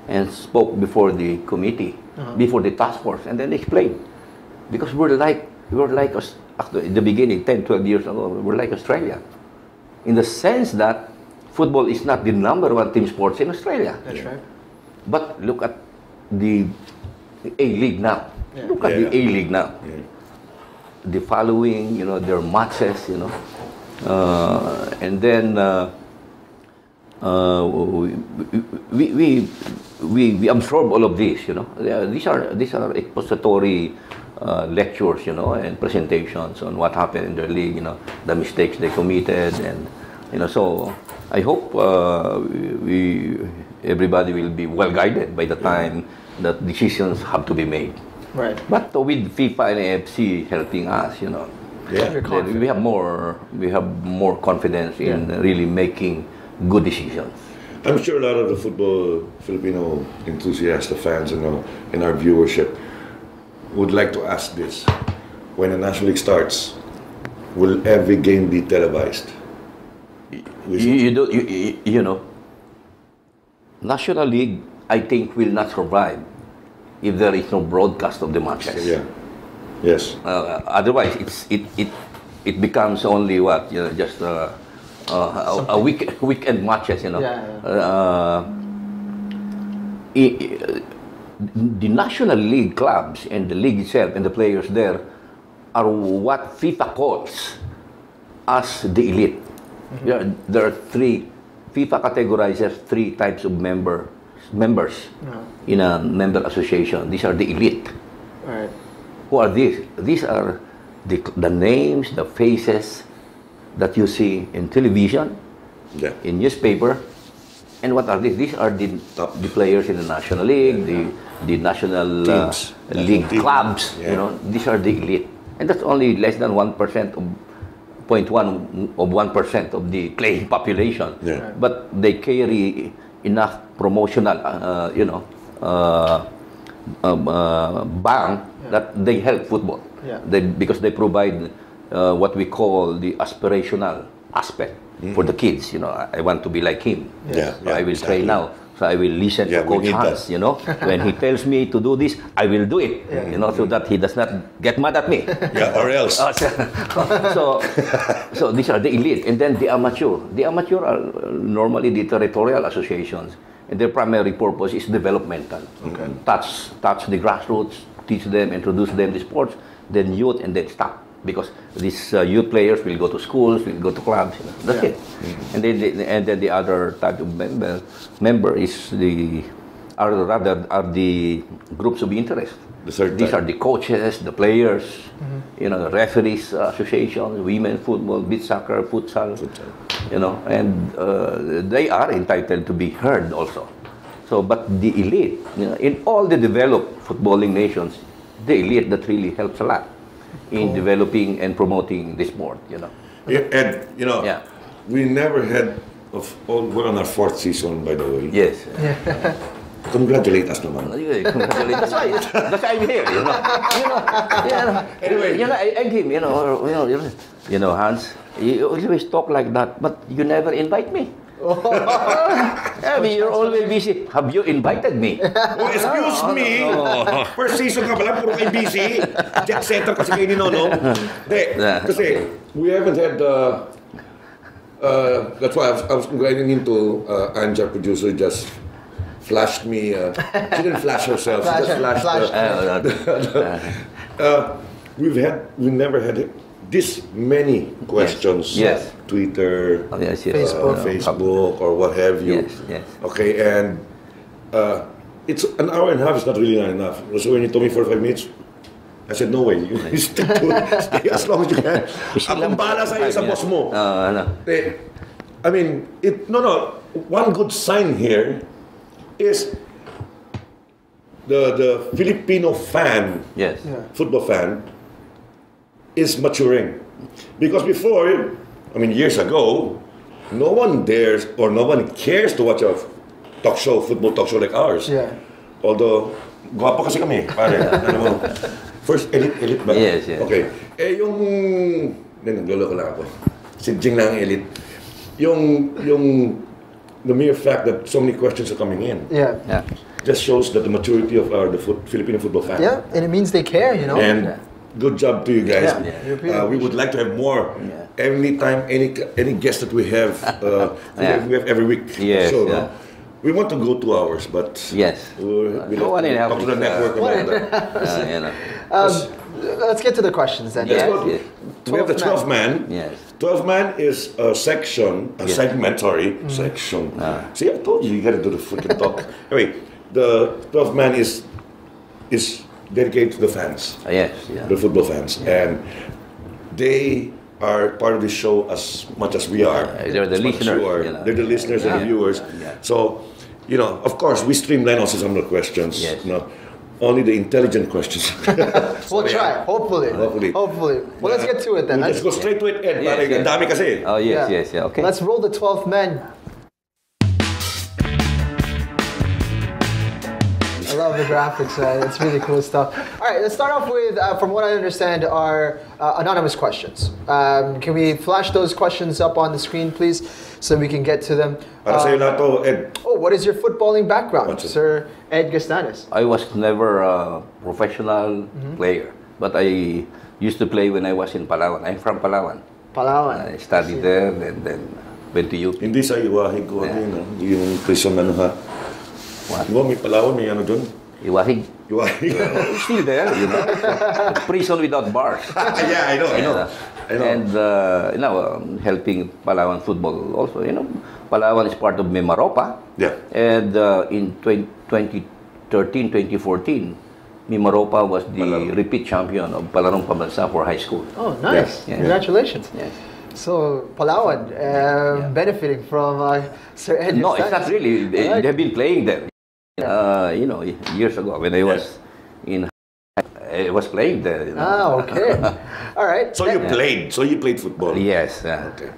and spoke before the committee, before the task force, and then explained. Because we're like in the beginning, 10, 12 years ago, we're like Australia. In the sense that football is not the #1 team sports in Australia. That's right. But look at the A-League now. Look at the A-League now. The following, their matches, and then we absorb all of this, These are expository lectures, and presentations on what happened in their league, the mistakes they committed, and so I hope everybody will be well guided by the time that decisions have to be made. Right. But with FIFA and AFC helping us, then we have more confidence in really making good decisions. I'm sure a lot of the Filipino enthusiasts, the fans, in our viewership would like to ask this: when the National League starts, will every game be televised? National League, I think, will not survive if there is no broadcast of the matches. Yes. Otherwise, it becomes only just a weekend matches. The National League clubs and the league itself and the players there are what FIFA calls as the elite. There are FIFA categorizes 3 types of members in a member association. These are the elite. Right. Who are these? These are the names, the faces that you see in television, in newspaper. And what are these? These are the players in the National League, the National League clubs. These are the elite. And that's only less than 1% of 1% of the playing population. But they carry enough promotional, bank that they help football. Yeah. Because they provide what we call the aspirational aspect for the kids. You know, I want to be like him. Yeah, So I will train now. So I will listen Yeah, to we Coach need Hans. that. You know, when he tells me to do this, I will do it. You know, so that he does not get mad at me. Yeah, or else. So these are the elite, and then the amateur. The amateur are normally the territorial associations, and their primary purpose is developmental. Okay. Touch the grassroots, teach them, introduce them to sports, then youth, and then stop. Because these youth players will go to schools, will go to clubs. You know, that's it. And then the other type of member is are the groups of interest. These are the coaches, the players, you know, the referees associations, women football, beach soccer, futsal. You know, and they are entitled to be heard also. So, but the elite, you know, in all the developed footballing nations, the elite that really helps a lot in developing and promoting the sport. You know. Yeah, and you know, we never had we're on our 4th season, by the way. Yes. Congratulate us naman. Congratulate. That's why I'm here. Anyway, I him. You know, Hans. You always talk like that, but you never invite me. I mean, you're always busy. Have you invited me? Oh, excuse me. First season ka pala, puro kayo busy. Jet setter kasi kayo ni Nono. Kasi we haven't had that's why I was grinding into Anja, producer, just flashed me. She didn't flash herself. She just flashed. We never had this many questions. Yes. Twitter, Facebook, or what have you. Yes. Okay, and it's an hour and a half. It's not really not enough. So when you told me 45 minutes, I said, no way. You stick to it. Stay as long as you can. Akong bahala sa'yo sa boss mo. I mean, one good sign here is the Filipino fan, football fan, is maturing. Because before, I mean, years ago, no one dares or no one cares to watch a football talk show like ours. Yeah. Although, guwapo kasi kami, pare. Ano mo? First elite ba? Yes. Okay. Nagloloko lang ako. Si Jing lang ang elite. The mere fact that so many questions are coming in. Yeah. Just shows that the maturity of the Filipino football fan. Yeah, and it means they care, you know. And good job to you guys. We would like to have more. Anytime, any guest that we have, we have every week. Yes. So, we want to go 2 hours, but we go 1.5 talk to the network about that. Let's get to the questions then. We have the 12 man. Yes. 12 man is a section, segment. Section. See, I told you got to do the freaking talk. Anyway, the 12 man is dedicated to the fans. The football fans, and they are part of the show as much as we are. They're the listeners. They're the listeners and the viewers. So, of course, we streamline also some of the questions. Yes. Only the intelligent questions. We'll try. Hopefully. Well, let's get to it then. Let's go straight to it, Ed. Ang dami kasi. Oh, yes. Okay. Let's roll the 12th man. I love the graphics, man. It's really cool stuff. All right, let's start off with, from what I understand, are anonymous questions. Can we flash those questions up on the screen, please, so we can get to them? Para sa'yo na to, Ed. Oh, what is your footballing background, Sir Ed Gastanes? I was never a professional player, but I used to play when I was in Palawan. I'm from Palawan. I studied there, and then went to UP. Hindi sa iwahig ko yung prison ha. What? May Palawan, may ano dun? Iwahig. Iwahig. Still there, prison without bars. Yeah, I know. And helping Palawan football also. Palawan is part of Mimaropa. Yeah. And in 2013, 2014, Mimaropa was the repeat champion of Palarong Pambansa for high school. Oh, nice. Yes. Congratulations. Yes. So, Palawan, benefiting from Sir Ed. No, it's not really. They've been playing there. Years ago when I was I was playing there. Okay. All right. So you played football. Yes. Okay.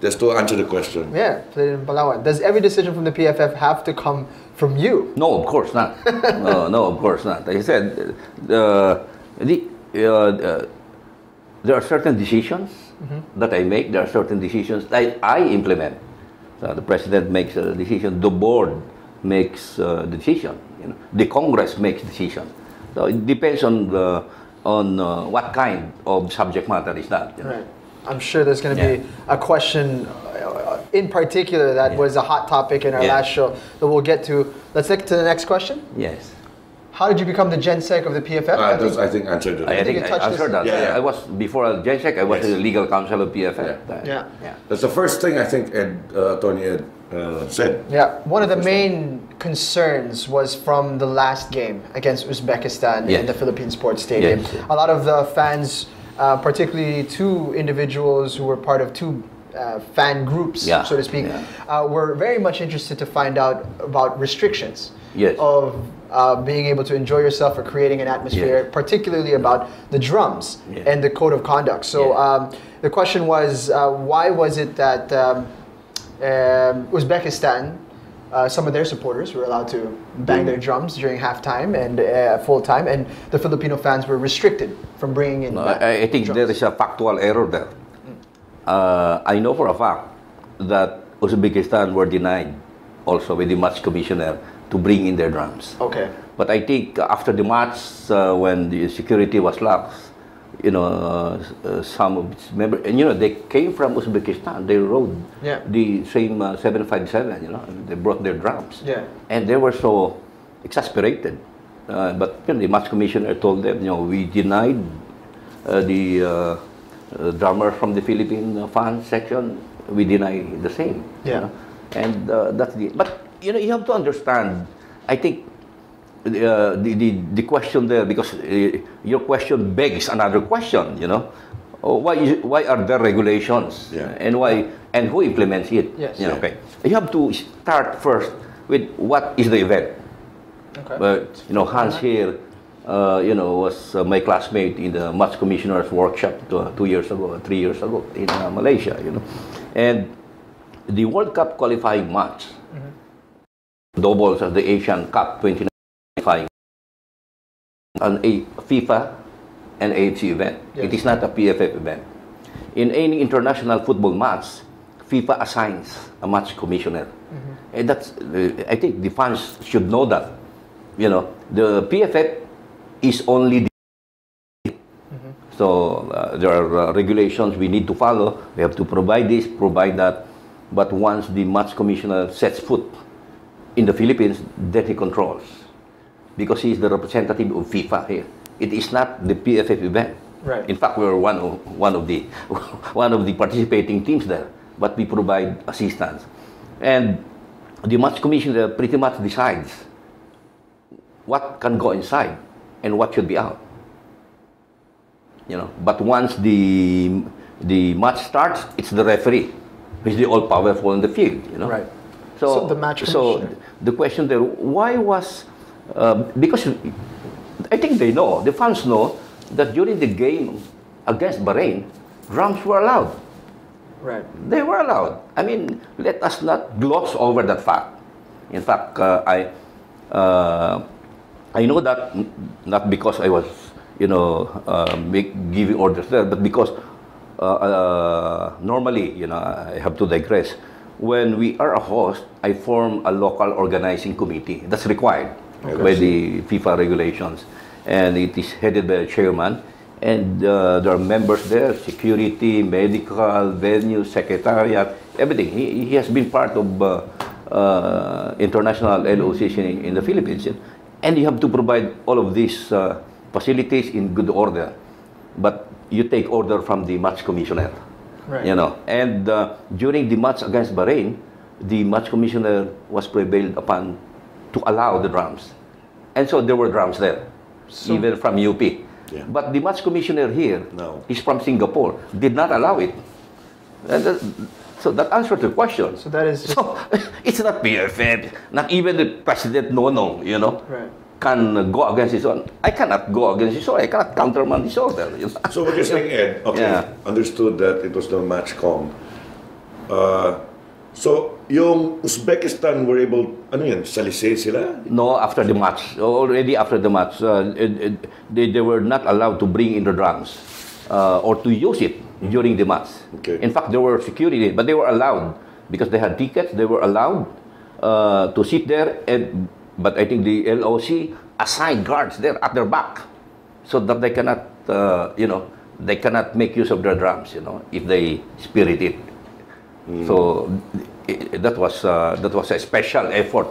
Just to answer the question. Yeah, played in Palawan. Does every decision from the PFF have to come from you? No, of course not. No, of course not. Like I said, there are certain decisions that I make. There are certain decisions that I implement. So the president makes a decision. The board makes the decision. You know, the Congress makes decision. So it depends on what kind of subject matter is that. You know? Right. I'm sure there's going to be a question in particular that was a hot topic in our last show that we'll get to. Let's get to the next question. Yes. How did you become the GenSec of the PFF? I think answered it. I think I answered that. Yeah. I was before GenSec. I was the legal counsel of PFF. Yeah. That's the first thing I think Tony Ed said. Yeah, one of the main concerns was from the last game against Uzbekistan in the Philippine Sports Stadium. Yes. A lot of the fans, particularly two individuals who were part of two fan groups, so to speak, were very much interested to find out about restrictions of being able to enjoy yourself or creating an atmosphere, particularly about the drums and the code of conduct. So the question was, why was it that Uzbekistan, some of their supporters were allowed to bang their drums during halftime and full time, and the Filipino fans were restricted from bringing in I think drums. There is a factual error there. I know for a fact that Uzbekistan were denied also with the match commissioner to bring in their drums. Okay. But I think after the match, when the security was lax, you know, some of its members, and you know, they came from Uzbekistan. They rode the same 757. You know, they brought their drums. And they were so exasperated. But you know, the match commissioner told them, you know, we denied the drummer from the Philippine fan section. We deny the same. You know? And that's the. But you know, you have to understand. I think the question there, because your question begs another question. You know, why are there regulations and why and who implements it? You know, okay. You have to start first with what is the event. But you know, Hans here, you know, was my classmate in the match commissioner's workshop 3 years ago in Malaysia. You know, and the World Cup qualifying match, doubles of the Asian Cup 2019 qualifying, a FIFA and AFC event. It is not a PFF event. In any international football match, FIFA assigns a match commissioner, and that's I think the fans should know that. You know, the PFF is only the so there are regulations we need to follow. We have to provide this, provide that. But once the match commissioner sets foot in the Philippines, then he controls, because he is the representative of FIFA here. It is not the PFF event. In fact, we are one of the participating teams there, but we provide assistance, and the match commissioner pretty much decides what can go inside and what should be out. You know, but once the match starts, it's the referee who is the all-powerful in the field. You know, So the match commissioner. So the question there, why was because I think they know, the fans know that during the game against Bahrain, drums were allowed. They were allowed. I mean, let us not gloss over that fact. In fact, I know that not because I was, you know, giving orders there, but because normally, you know, I have to digress. When we are a host, I form a local organizing committee. That's required by the FIFA regulations, and it is headed by a chairman. And there are members there: security, medical, venue, secretariat, everything. He has been part of international LOCs in the Philippines. And you have to provide all of these facilities in good order. But you take order from the match commissioner. You know. And during the match against Bahrain, the match commissioner was prevailed upon to allow the drums. And so there were drums there, even from UP. But the match commissioner here is from Singapore, did not allow it. And so that answers the question. So that is just... it's not PFF, not even the president, you know, can go against his own. I cannot go against his own. I cannot countermand his order. You know? So what you're saying, Ed, understood that it was the match com So, yung Uzbekistan were able, ano yan, salisay sila? No, after the match. Already after the match, they were not allowed to bring in the drums or to use it during the match. Okay. In fact, there were security, but they were allowed because they had tickets. They were allowed to sit there, but I think the LOC assigned guards there at their back so that they cannot, they cannot make use of their drums, if they spirit it. So that was a special effort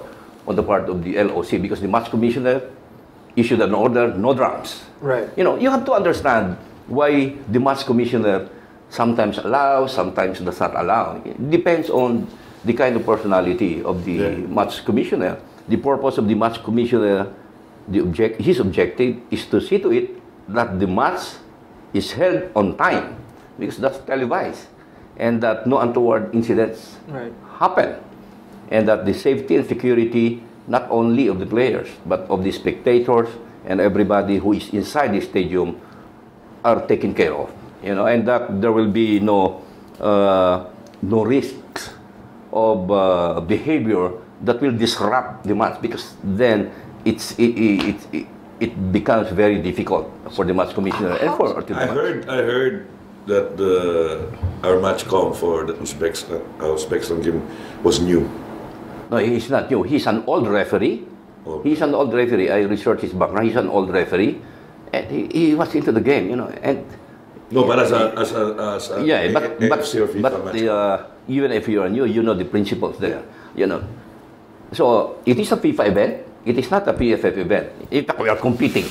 on the part of the LOC because the match commissioner issued an order, no drums. Right. You have to understand why the match commissioner sometimes allows, sometimes does not allow. It depends on the kind of personality of the match commissioner. The purpose of the match commissioner, his objective is to see to it that the match is held on time because that's televised, and that no untoward incidents happen, and that the safety and security not only of the players but of the spectators and everybody who is inside the stadium are taken care of, and that there will be no risks of behavior that will disrupt the match, because then it becomes very difficult for the match commissioner and for the match. I heard that our match call for the Uzbekistan game was new. No, he's not new. He's an old referee. Okay. He's an old referee. I researched his background. He's an old referee, and he was into the game, And no, but as a yeah, but AFC or FIFA match. Even if you are new, you know the principles there, So it is a FIFA event. It is not a PFF event. In fact, we are competing,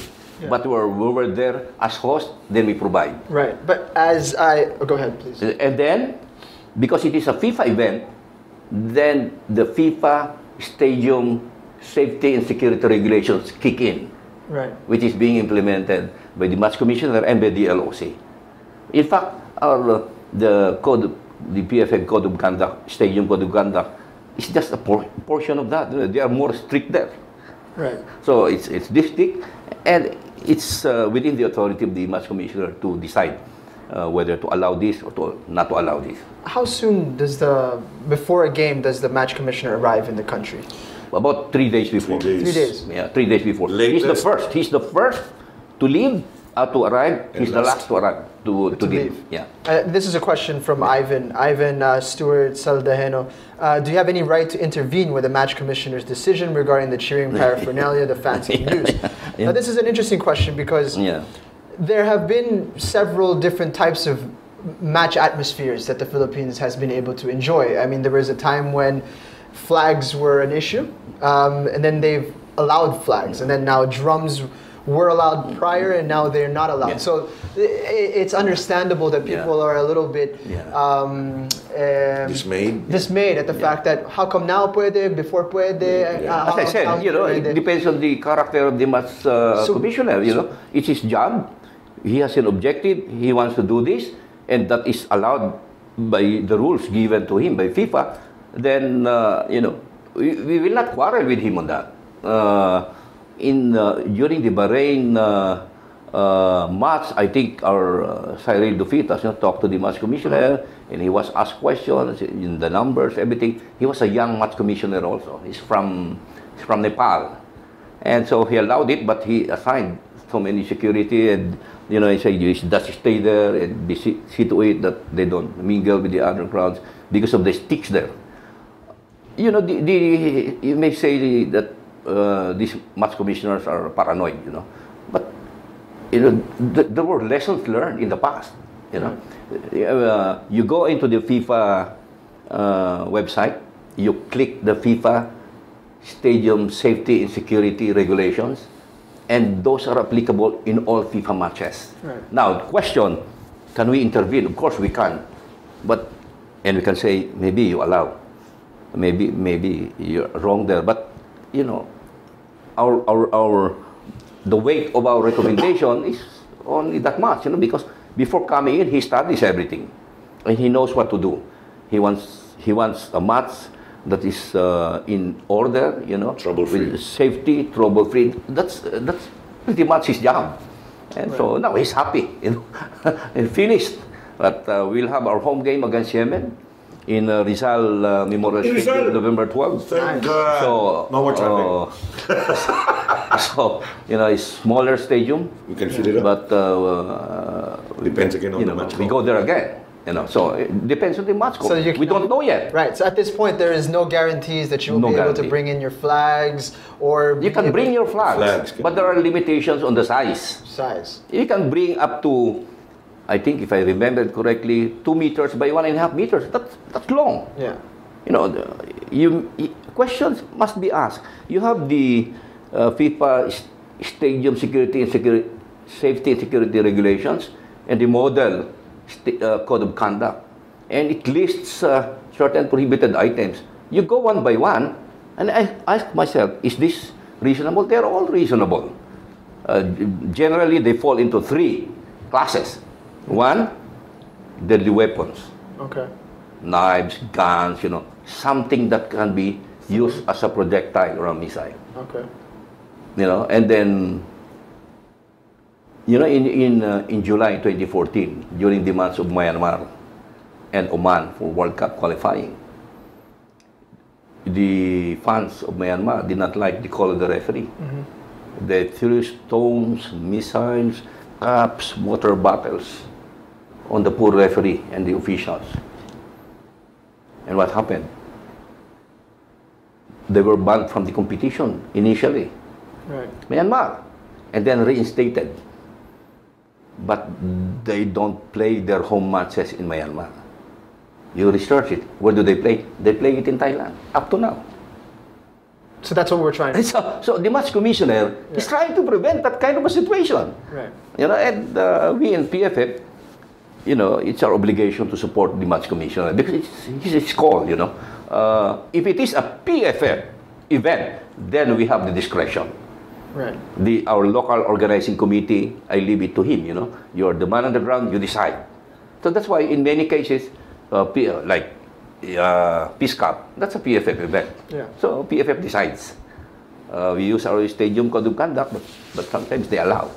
but we were there as host. Then we provide. Right. But go ahead, please. And then, because it is a FIFA event, then the FIFA stadium safety and security regulations kick in, right? Which is being implemented by the match commissioner and by the LOC. In fact, the PFF Code of Conduct, Stadium Code of Conduct, is just a portion of that. They are more strict there. Right. So it's district, and it's within the authority of the match commissioner to decide whether to allow this or not to allow this. How soon before a game does the match commissioner arrive in the country? About 3 days before. 3 days. 3 days. Yeah, 3 days before. Latest. He's the first to leave, to arrive. And He's the last to arrive, to leave. Yeah. This is a question from Ivan. Ivan Stewart Saldaheno. Do you have any right to intervene with the match commissioner's decision regarding the cheering paraphernalia the fans can use? Now, this is an interesting question because there have been several different types of match atmospheres that the Philippines has been able to enjoy. I mean, there was a time when flags were an issue, and then they've allowed flags, and then now drums were allowed prior, and now they're not allowed. So it's understandable that people are a little bit dismayed at the fact that how come now puede, before puede? As I said, it depends on the character of the match commissioner. It's his job. He has an objective. He wants to do this, and that is allowed by the rules given to him by FIFA. Then we will not quarrel with him on that. During the Bahrain match, I think our Cyril Dufitas talked to the match commissioner, and he was asked questions in the numbers, everything. He was a young match commissioner also. He's from Nepal, and so he allowed it, but he assigned so many security, and he said you just stay there and see to it that they don't mingle with the other crowds because of the sticks there. You may say that these match commissioners are paranoid, but there were lessons learned in the past. You go into the FIFA website, you click the FIFA Stadium Safety and Security Regulations, and those are applicable in all FIFA matches. Right. Now, question: can we intervene? Of course, we can, and we can say maybe you allow. Maybe you're wrong there, but the weight of our recommendation is only that much, because before coming in, he studies everything, and he knows what to do. He wants a match that is in order, trouble-free, with safety, trouble-free. That's pretty much his job, and so now he's happy, and finished. But we'll have our home game against Yemen. in Rizal Memorial Stadium, November 12th. Thank God. So, no more traffic. So, it's smaller stadium. We can fill it up. But Depends again on the match. we go there again. So it depends on the match. So we don't know yet. Right. So at this point, there is no guarantees that you will be able to bring in your flags or. You can bring your flags, but there are limitations on the size. You can bring up to, I think if I remember correctly, 2 meters by 1.5 meters. That's long. Yeah. Questions must be asked. You have the FIFA stadium security and safety and security regulations and the model code of conduct, and it lists certain prohibited items. You go one by one, and I ask myself, is this reasonable? They're all reasonable. Generally, they fall into 3 classes. 1, deadly weapons. Okay. Knives, guns, something that can be used as a projectile or a missile. Okay. And then, in July 2014, during the months of Myanmar and Oman for World Cup qualifying, the fans of Myanmar did not like the call of the referee. They threw stones, missiles, cups, water bottles on the poor referee and the officials. And what happened? They were banned from the competition initially. Right. Myanmar. And then reinstated. But they don't play their home matches in Myanmar. You research it. Where do they play? They play it in Thailand, up to now. So that's what we're trying to do. So the match commissioner is trying to prevent that kind of a situation. Right. And we in PFF, it's our obligation to support the match commissioner because it's his call, If it is a PFF event, then we have the discretion. Right. Our local organizing committee, I leave it to him, You're the man on the ground, you decide. So that's why in many cases, like Peace Cup, that's a PFF event. Yeah. So PFF decides. We use our stadium code of conduct, but sometimes they allow,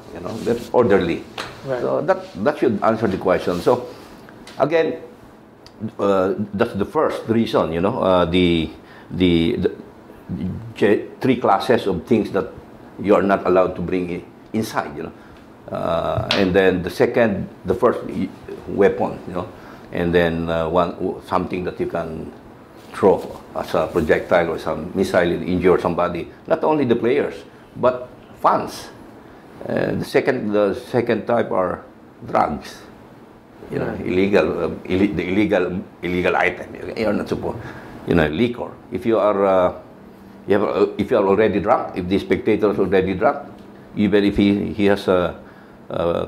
that's orderly. Right. So that should answer the question. So again, that's the first reason, the 3 classes of things that you are not allowed to bring inside, and then the first weapon, and then something that you can throw as a projectile or some missile and injure somebody. Not only the players, but fans. The second type are drugs. Illegal item. You're not supposed, liquor. If you are if you are already drunk, if the spectator is already drunk, even if he has a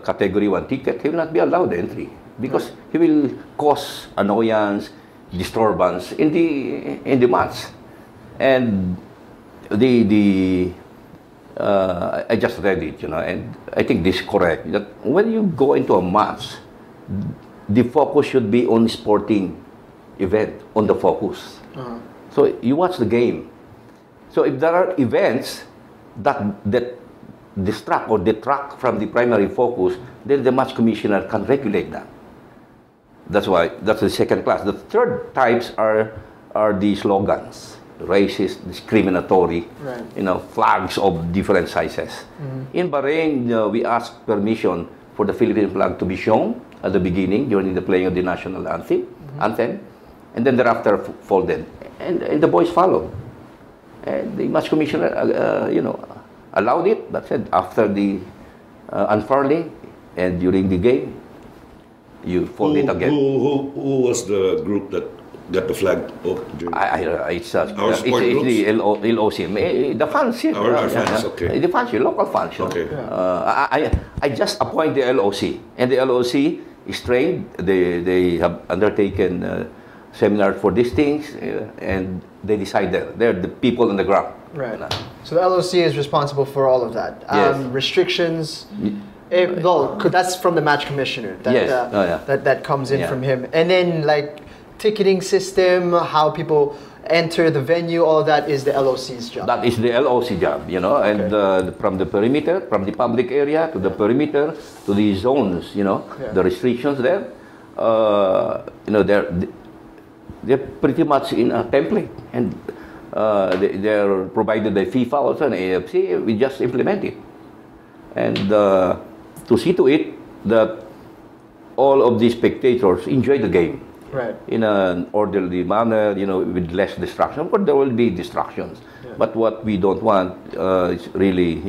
category 1 ticket, he will not be allowed entry because he will cause annoyance, disturbance in the match. And I just read it, and I think this is correct, that when you go into a match, the focus should be on sporting event, on the focus. So you watch the game. So if there are events that distract or detract from the primary focus, then the match commissioner can regulate that. That's the second class. The third types are the slogans, racist, discriminatory, flags of different sizes. In Bahrain, we asked permission for the Philippine flag to be shown at the beginning during the playing of the national anthem, and then thereafter folded, and the boys followed. And the match commissioner, allowed it, but said after the unfurling and during the game, you fold it again. Who was the group that got the flag up? It's the LOC, the fans. Fans, okay. The fans, local fans. Okay. I just appoint the LOC, and the LOC is trained. They have undertaken seminars for these things, and they decide there. They're the people on the ground. Right. So the LOC is responsible for all of that. Yes. Restrictions. That's from the match commissioner. That comes in from him, and then like ticketing system, how people enter the venue, all of that is the LOC's job. That is the LOC job, and from the perimeter, from the public area to the perimeter to the zones, the restrictions there, they're pretty much in a template, and they're provided by FIFA also and AFC. We just implement it, and to see to it that all of the spectators enjoy the game. Right. In an orderly manner, with less distraction. But there will be distractions. Yeah. But what we don't want is really,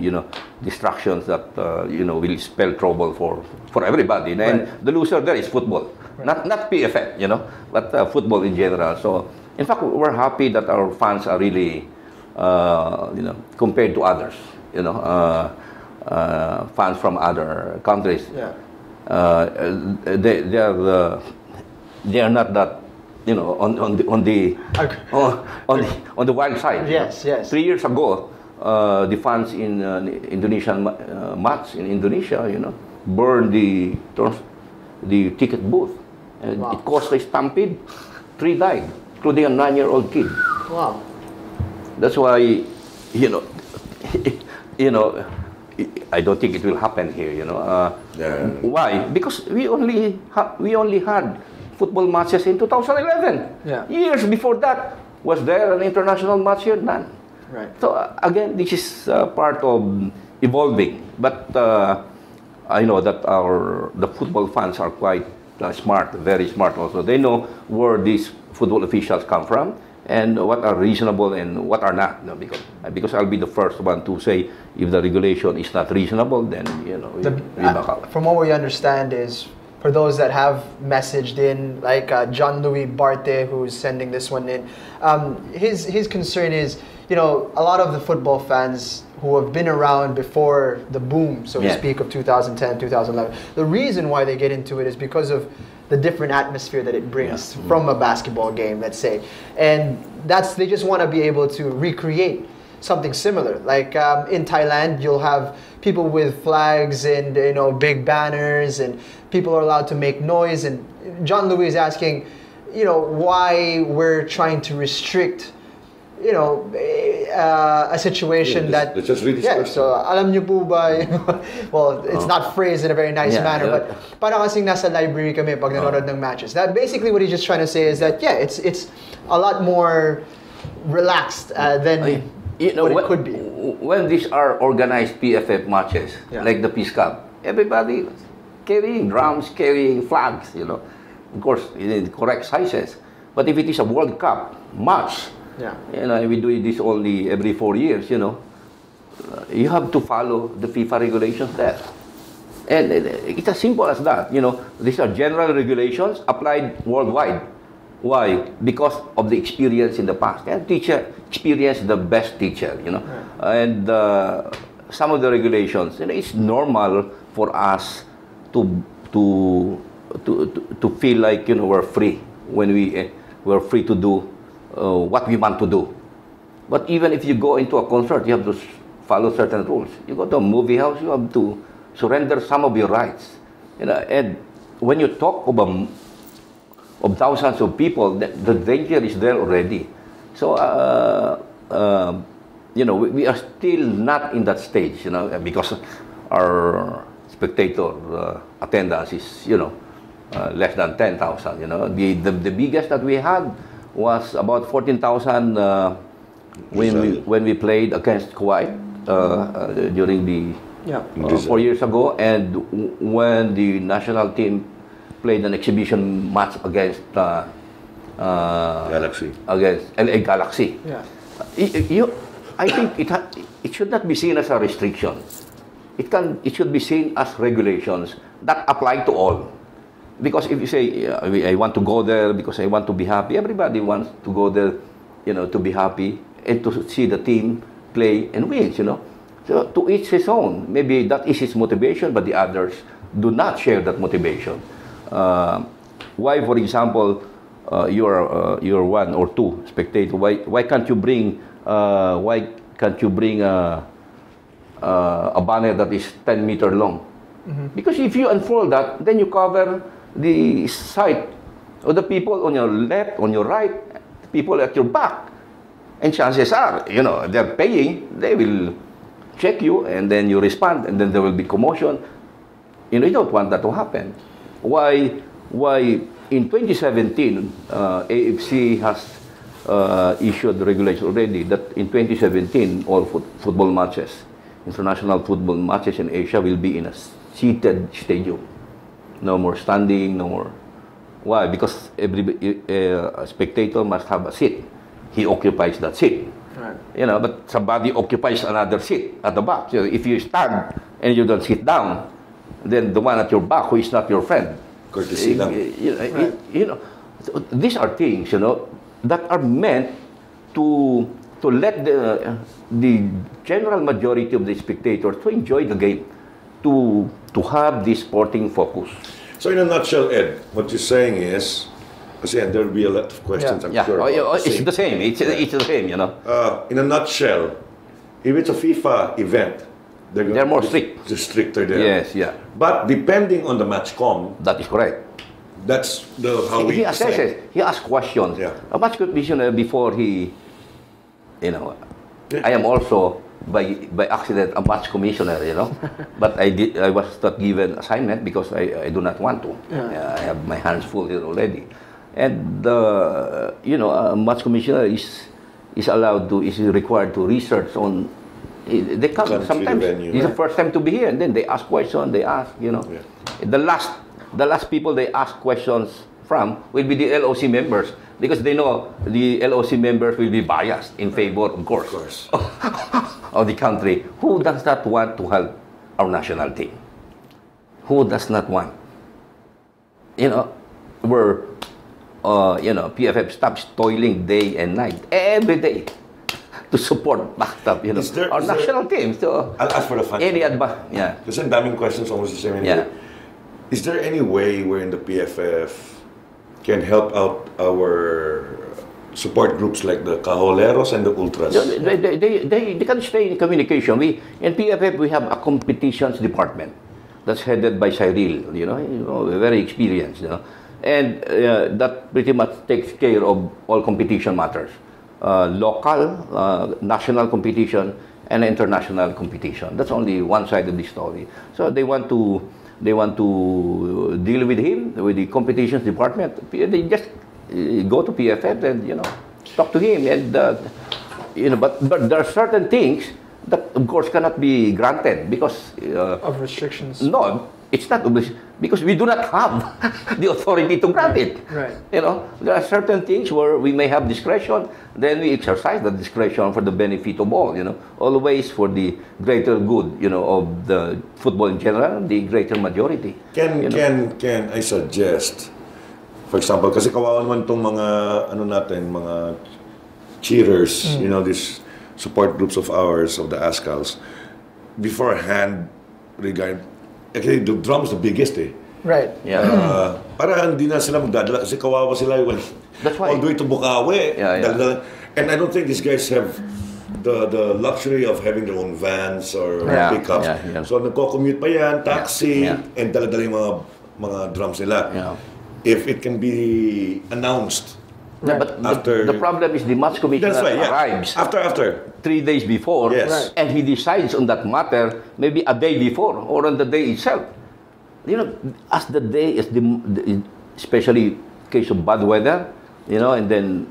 distractions that, will spell trouble for everybody. And the loser there is football. Right. Not PFF, but football in general. So, in fact, we're happy that our fans are really, compared to others, fans from other countries. Yeah. They are not that, on the wild side. Yes, yes. 3 years ago, the fans in Indonesian match in Indonesia, burned the ticket booth. Wow. It caused a stampede. 3 died, including a 9-year-old kid. Wow. That's why, I don't think it will happen here. Why? Because we only had football matches in 2011. Yeah. Years before that, was there an international match here? None. Right. So again, this is part of evolving. But I know that the football fans are quite smart, very smart also. They know where these football officials come from and what are reasonable and what are not. Because I'll be the first one to say if the regulation is not reasonable, then we back out. From what we understand is, for those that have messaged in, like John Louis Barte, who's sending this one in, his concern is, a lot of the football fans who have been around before the boom, so to speak, of 2010, 2011, the reason why they get into it is because of the different atmosphere that it brings from a basketball game, let's say. And they just want to be able to recreate something similar. Like in Thailand, you'll have people with flags and big banners, and people are allowed to make noise. And John Louis is asking, why we're trying to restrict, a situation that. Let's just read this question. So alam niyo po ba? Well, it's not phrased in a very nice manner, but parang kasing nasa library kami pag nanonood ng matches. That basically what he's just trying to say is that it's a lot more relaxed than. What it could be. When these are organized PFF matches, like the Peace Cup, everybody carrying drums, carrying flags, of course, in the correct sizes. But if it is a World Cup match, we do this only every 4 years, you have to follow the FIFA regulations there. And it's as simple as that. These are general regulations applied worldwide. Why? Because of the experience in the past. And experience is the best teacher, And some of the regulations, it's normal for us to feel like we're free when we're free to do what we want to do. But even if you go into a concert, you have to follow certain rules. You go to a movie house, you have to surrender some of your rights. And when you talk of thousands of people, the danger is there already. So, we are still not in that stage, because our spectator attendance is, less than 10,000. The biggest that we had was about 14,000 when we played against Kuwait during the 4 years ago, and when the national team played an exhibition match against Galaxy. Against LA Galaxy. Yeah. I think it should not be seen as a restriction. It should be seen as regulations that apply to all. Because if you say I want to go there because I want to be happy, everybody wants to go there, to be happy and to see the team play and win. So to each his own. Maybe that is his motivation, but the others do not share that motivation. Why, for example, you're one or two spectator? Why can't you bring a banner that is 10 meters long? Because if you unfold that, then you cover the sight of the people on your left, on your right, people at your back, and chances are, they're paying. They will check you, and then you respond, and then there will be commotion. You don't want that to happen. Why in 2017, AFC has issued regulation already that in 2017, all football matches, international football matches in Asia will be in a seated stadium. No more standing, no more. Why? Because every spectator must have a seat. He occupies that seat. Right. You know, but somebody occupies another seat at the back. So if you stand and you don't sit down, then the one at your back who is not your friend. Courtesy lang. You know, these are things, you know, that are meant to let the general majority of the spectators to enjoy the game, to have this sporting focus. So in a nutshell, Ed, what you're saying is, because there will be a lot of questions, I'm sure. It's the same. It's the same, you know. In a nutshell, if it's a FIFA event, they're more strict. Stricter there. Yes, yeah. But depending on the matchcom, that is correct. That's how he assesses. He asks questions. Yeah. A match commissioner before he, you know, I am also by accident a match commissioner, you know, but I was not given assignment because I do not want to. I have my hands full here already, and you know, a match commissioner is required to research on. They come Country, sometimes. venue, It's the first time to be here, and then they ask questions. They ask, you know, the last people they ask questions from will be the LOC members, because they know the LOC members will be biased in favor, of course. Of the country. Who does not want to help our national team? Who does not want? You know, you know, PFF stops toiling day and night, every day, to support, back up, you know, our national team. So I'll ask for the fun. any advice? Yeah. Kasi ang daming questions almost the same anyway. Is there any way wherein the PFF can help out our support groups like the Cajoleros and the Ultras? They can stay in communication. In PFF, we have a competitions department that's headed by Cyril, you know, very experienced, you know, and that pretty much takes care of all competition matters, local, national competition, and international competition. That's only one side of the story. So they want to deal with him, with the competitions department. They just go to PFF and, you know, talk to him, and you know, but there are certain things that of course cannot be granted because of restrictions. No, it's not because we do not have the authority to grant it. Right. You know, there are certain things where we may have discretion, then we exercise the discretion for the benefit of all, you know, always for the greater good, you know, of the football in general, the greater majority. Can I suggest, for example, kasi kawawa naman itong mga, ano natin, mga cheerers, you know, these support groups of ours, of the ASCALs, beforehand, actually, the drum's the biggest, eh. Right. Yeah. Para hindi na sila magdadala kasi kawawa sila That's why. all the way to Bukawi. Yeah. And I don't think these guys have the luxury of having their own vans or pickups. Yeah. So nagko-commute pa yan, taxi, and dala-dala yung mga drums nila. Yeah. If it can be announced. Yeah, but after the problem is the match commissioner arrives after 3 days before, Yes. and he decides on that matter maybe a day before or on the day itself. You know, as the day is especially case of bad weather, you know, and then,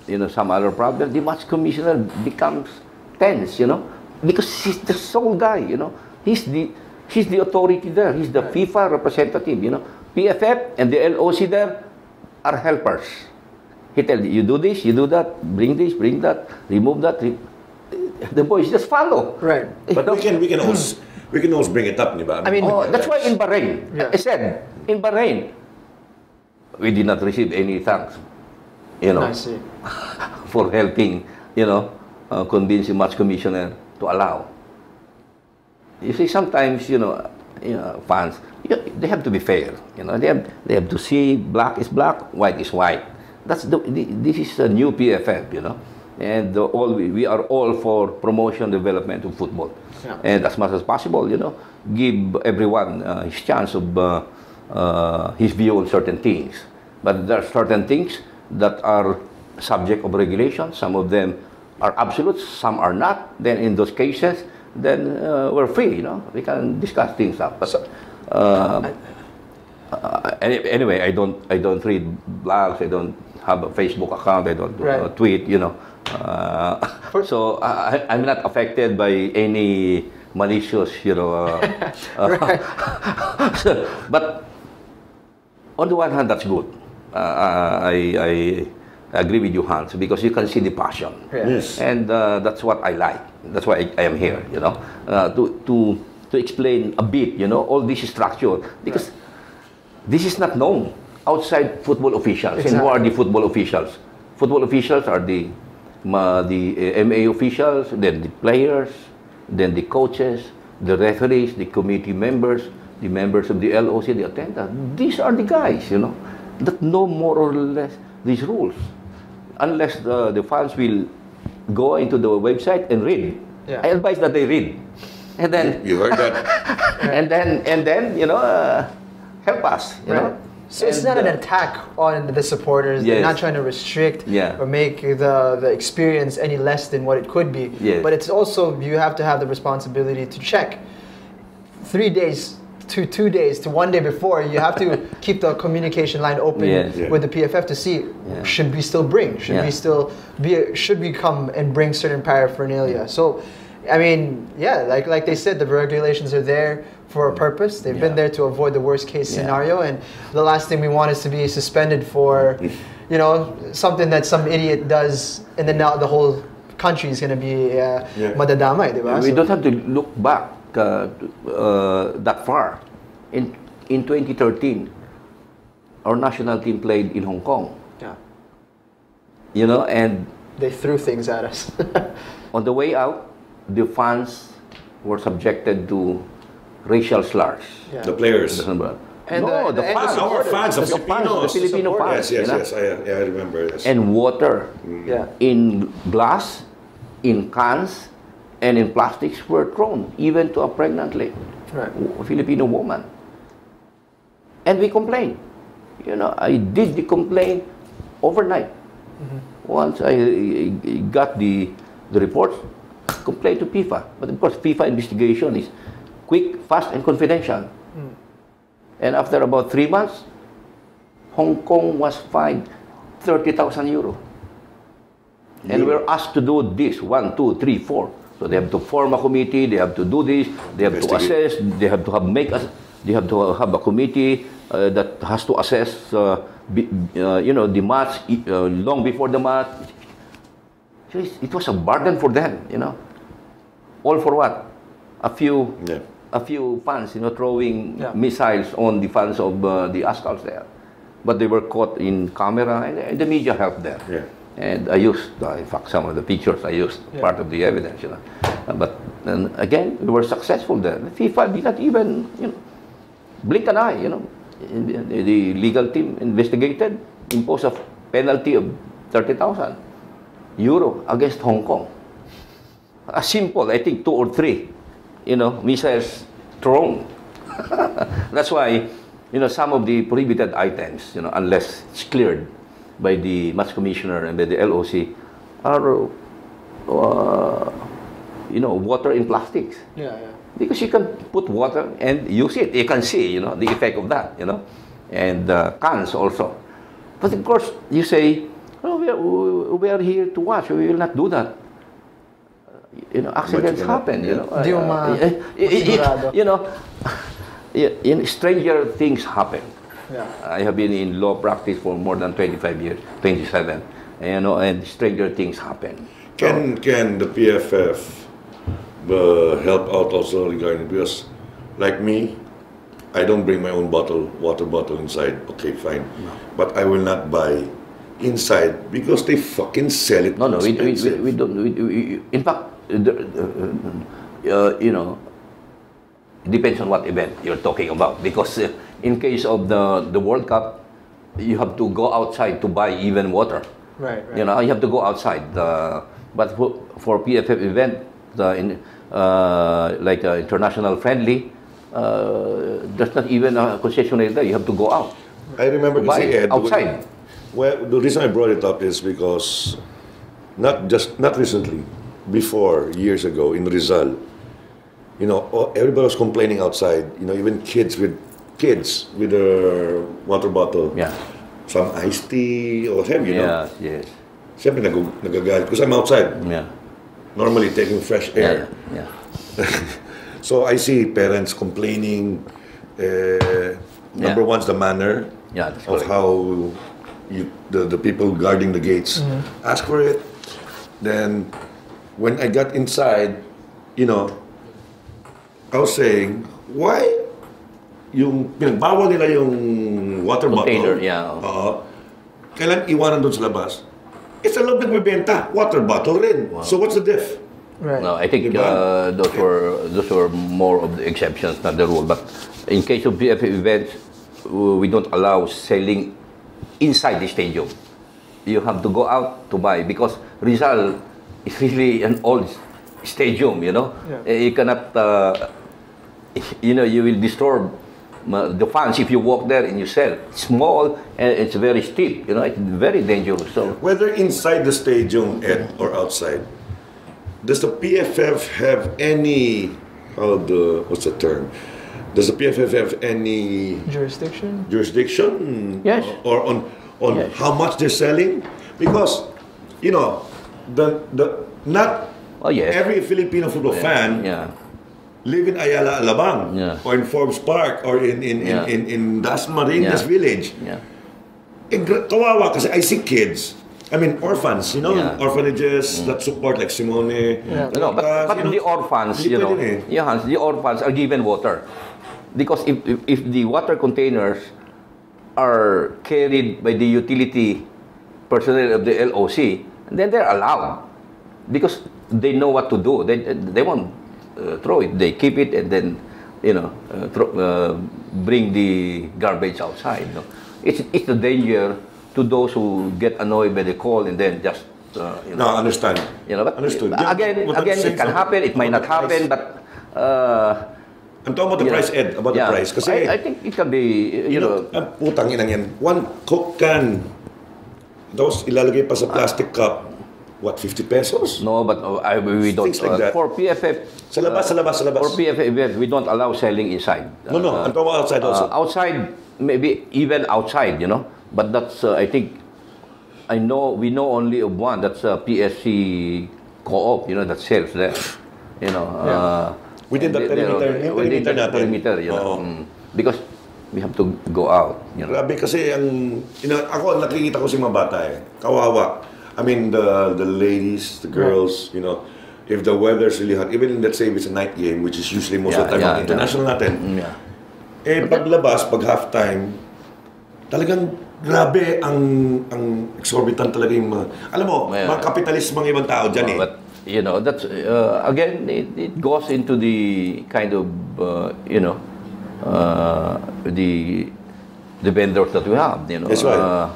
you know, some other problem, the match commissioner becomes tense, you know, because he's the sole guy, you know, he's the authority there, he's the FIFA representative, you know. PFF and the LOC there are helpers. He tells you do this, you do that, bring this, bring that, remove that. The boys just follow. Right. But we can always bring it up, diba? I mean, that's why in Bahrain, I said, in Bahrain, we did not receive any thanks, you know, I see. for helping, you know, convince the match commissioner to allow. You see, sometimes, you know, fans, they have to be fair, you know, they have to see black is black, white is white. This is a new PFF, you know, and we are all for promotion, development of football, and as much as possible, you know, give everyone his chance of his view on certain things. But there are certain things that are subject of regulation. Some of them are absolute, some are not. Then in those cases, then we're free, you know, we can discuss things up. But Anyway, I don't read blogs. I don't have a Facebook account. I don't tweet. So I'm not affected by any malicious, but on the one hand, that's good. I agree with you, Hans, because you can see the passion. Yes. And that's what I like. That's why I am here, to explain a bit, all this structure, because this is not known outside football officials. Exactly. And who are the football officials? Football officials are the MA officials, then the players, then the coaches, the referees, the committee members, the members of the LOC, the attendant. These are the guys, that know more or less these rules. Unless the fans will go into the website and read. Yeah. I advise that they read. And then You heard that? and then help us, Right. So it's not an attack on the supporters. They're Yes. not trying to restrict Yeah. or make the experience any less than what it could be. Yes. But it's also, you have to have the responsibility to check 3 days to 2 days to 1 day before. You have to keep the communication line open Yes. Yeah. with the PFF to see, should we still bring? Should we still should we come and bring certain paraphernalia? So, I mean, like they said, the regulations are there for a purpose. They've been there to avoid the worst case scenario, and the last thing we want is to be suspended for, something that some idiot does, and then now the whole country is going to be madadamay, diba? We don't have to look back that far. In 2013, our national team played in Hong Kong. Yeah. And They threw things at us. on the way out, the fans were subjected to racial slurs. Yeah. The players. And no, the fans. Our fans, the The Filipinos. Filipino fans. Yes. I remember. Yes. And water Yeah. in glass, in cans, and in plastics were thrown, even to a pregnant lady, Right. a Filipino woman. And we complained. I did the complaint overnight. Once I got the reports, complained to FIFA. But of course, FIFA investigation is quick, fast, and confidential. And after about 3 months, Hong Kong was fined 30,000 euro. And we're asked to do this, 1, 2, 3, 4. So they have to form a committee, they have to do this, they have to assess, they have to have a committee that has to assess, the match long before the match. So it was a burden for them, All for what? A few fans, throwing missiles on the fans of the Ascals there. But they were caught in camera, and the media helped them. Yeah. And I used, in fact, some of the pictures I used, part of the evidence, But again, we were successful there. The FIFA did not even, blink an eye, The legal team investigated, imposed a penalty of 30,000 euro against Hong Kong. A simple, I think 2 or 3, missiles thrown. That's why, some of the prohibited items, unless it's cleared by the match commissioner and by the LOC, are, water in plastics. Yeah. Because you can put water and use it. You can see, the effect of that, And cans also. But of course, you say, we are here to watch. We will not do that. Accidents happen, stranger things happen. Yeah. I have been in law practice for more than 25 years, 27, and stranger things happen. Can the PFF help out also regarding, because like me, I don't bring my own water bottle inside. Okay, fine. No. But I will not buy inside because they fucking sell it. No, we don't. In fact, it depends on what event you're talking about. Because in case of the World Cup, you have to go outside to buy even water. Right. You have to go outside. But for PFF event, like international friendly, there's not even a concessionaire there. You have to go out. I remember buy Ed, outside. Well, the reason I brought it up is because not recently, before, years ago in Rizal, everybody was complaining outside. Even kids with kids with a water bottle. Yeah. Some iced tea or what have you, know? Yes. Siyempre nagagalit because I'm outside. Yeah. Normally taking fresh air. Yeah. So I see parents complaining. Number one's the manner Yeah, that's of correct. how the people guarding the gates ask for it. Then when I got inside, you know, I was saying, why yung pinagbawal nila yung water Container, bottle? yeah. Kailan iwanan doon sa labas? It's a loob nagbibenta. Water bottle rin. So what's the diff? Right. No, I think Diba? those were more of the exceptions, not the rule. But in case of PFF events, we don't allow selling inside the stadium. You have to go out to buy because Rizal is really an old stadium. You know, you cannot. You will disturb the fans if you walk there and you sell. It's small and it's very steep. You know, it's very dangerous. So Whether inside the stadium, Ed, or outside, does the PFF have any, what's the term? Does the PFF have any jurisdiction? Yes. Or on Yes. how much they're selling? Because, you know, not yes. every Filipino football fan yeah. live in Ayala, Alabang, Yeah. or in Forbes Park, or in Dasmariñas Yeah. Village. Yeah. Kawawa kasi I see kids. I mean, orphans, you know, Yeah. orphanages that support like Simone. No, but you know, the orphans, hindi you know, pwede the orphans are given water. Because if the water containers are carried by the utility personnel of the LOC, then they're allowed. Because they know what to do. They won't throw it. They keep it and then, bring the garbage outside. No? It's the danger to those who get annoyed by the call and then just, No, I understand. But Understood. Yeah, again, what I'm it saying can is happen. It might about not the price. happen, but I'm talking about the price, Ed, about the price. Kasi, I think it can be, you know, ang putang inang yan. One Coke can, tapos ilalagay pa sa plastic cup, what, 50 pesos? no, but we don't. Things like that. For PFF, Sa labas. for PFF events, we don't allow selling inside. No, I'm talking about outside also. Outside, maybe even outside, you know. But that's, I think, we know only of one. That's PSC Co-op, you know, that sells there. You know, Within the perimeter, within the natin. perimeter, you know. Because we have to go out, you know. Grabe kasi ako nakikita ko si mga bata kawawa. I mean the ladies, the girls, you know, if the weather's really hot, even let's say if it's a night game, which is usually most of the time international natin. Paglabas, pag halftime, talagang grabe ang exorbitant talaga yung mga, alam mo, mga kapitalist mga ibang tao dyan But you know, that's again, it goes into the kind of the vendors that we have, you know. That's right.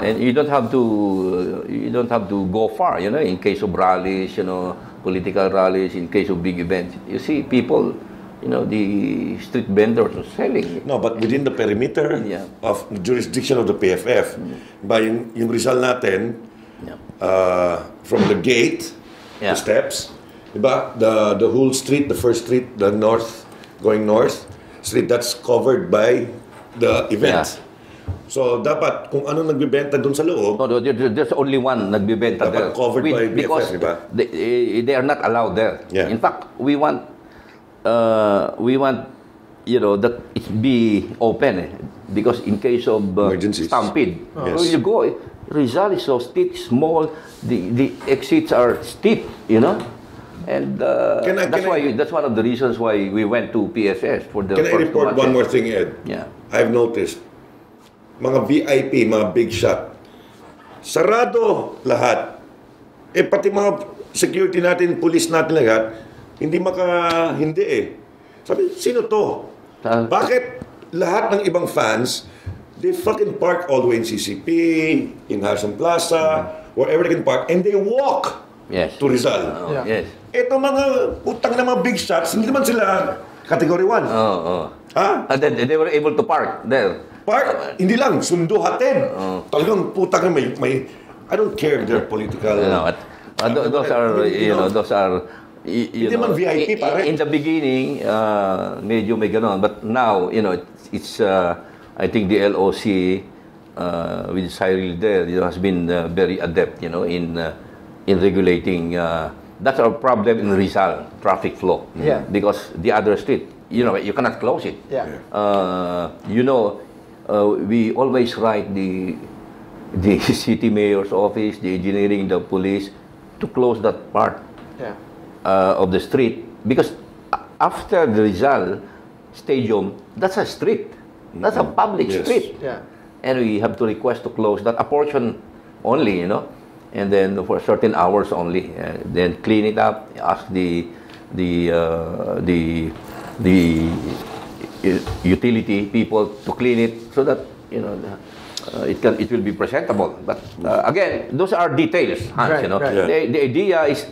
And you don't have to go far, you know. In case of rallies, you know, political rallies, in case of big events, you see people, you know, the street vendors are selling. No, but within the perimeter of jurisdiction of the PFF, by yung Rizal natin, from the gate, the steps, diba? The whole street, the first street, the going north street, that's covered by the event. So dapat kung ano nagbebenta doon sa loob, no, there's only one nagbebenta there. Dapat covered by BFF, because diba? they are not allowed there. Yeah. In fact, we want you know, that it be open because in case of Emergencies. stampede, Yes. where you go, Rizal is so steep, small. The exits are steep, you know, and that's one of the reasons why we went to PSS for the. Can I first report matches. one more thing, Ed? Yeah. I've noticed, mga VIP, mga big shot, sarado lahat. Pati mga security natin, police natin lahat, hindi. Sabi, sino to? Bakit lahat ng ibang fans, they fucking park all the way in CCP, in Harrison Plaza, wherever they can park, and they walk to Rizal. Yes. Ito mga utang na mga big shots, hindi naman sila category 1. Ha? And then they were able to park there. Park, hindi lang, sundo hatid. Talagang putang may I don't care if they're political. You know, those are Hindi man VIP, pare. In the beginning, medyo may ganon. But now, it's I think the LOC with Cyril there, has been very adept, in regulating. That's our problem in Rizal, traffic flow. Yeah. Because the other street, you cannot close it. Yeah. We always write the city mayor's office, the engineering, the police, to close that part. Yeah. Of the street, because after the Rizal Stadium, that's a street. That's a public street. Yeah. And we have to request to close that, a portion only, and then for certain hours only. Then clean it up, ask the utility people to clean it so that, it will be presentable. But again, those are details, Hans, Right, right. Yeah. The idea is,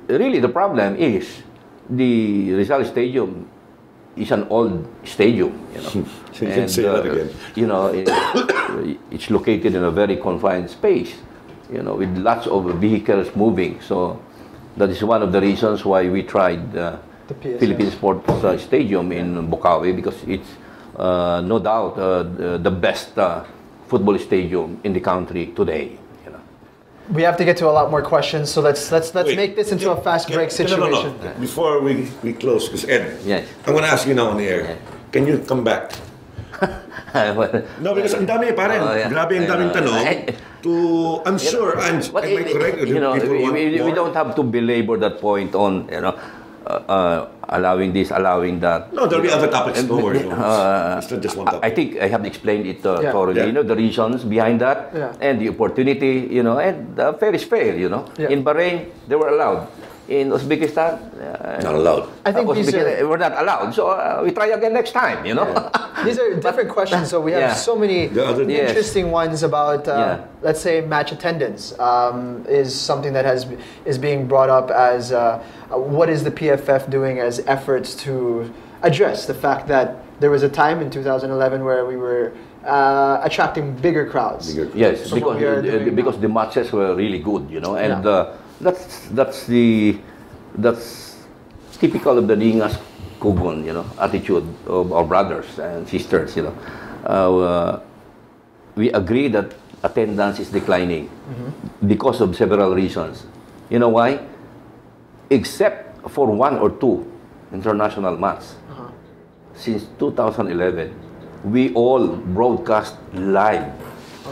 really, the problem is the Rizal Stadium is an old stadium, So you can say that again. It's located in a very confined space, with lots of vehicles moving. So that is one of the reasons why we tried the PSS. Philippine Sports Stadium in Bukawi, because it's no doubt the best football stadium in the country today. We have to get to a lot more questions, so let's Wait, make this into a fast break situation. No. Before we close, because Ed, Yes. I'm going to ask you now on the air. Yeah. Can you come back? No, because ang dami, pare. Oh, yeah. Grabe ang daming tanong. I'm sure, am I correct? We don't have to belabor that point on, allowing this, allowing that. No, there'll be other topics. Don't worry. It's not just one topic. I think I have explained it thoroughly. Yeah. The reasons behind that, Yeah. and the opportunity, and fair is fair. Yeah. In Bahrain, they were allowed. In Uzbekistan, Not allowed. I think these are, we're not allowed. So we try again next time. these are different questions, so we have Yeah. so many The other- Yes. interesting ones about, Yeah. let's say, match attendance is something that is being brought up as what is the PFF doing as efforts to address the fact that there was a time in 2011 where we were attracting bigger crowds. Yes, From what we are doing because now. the matches were really good, and Yeah. that's typical of the Ningas Kugon, attitude of our brothers and sisters, we agree that attendance is declining because of several reasons. You know why? Except for one or two international matches. Since 2011, we all broadcast live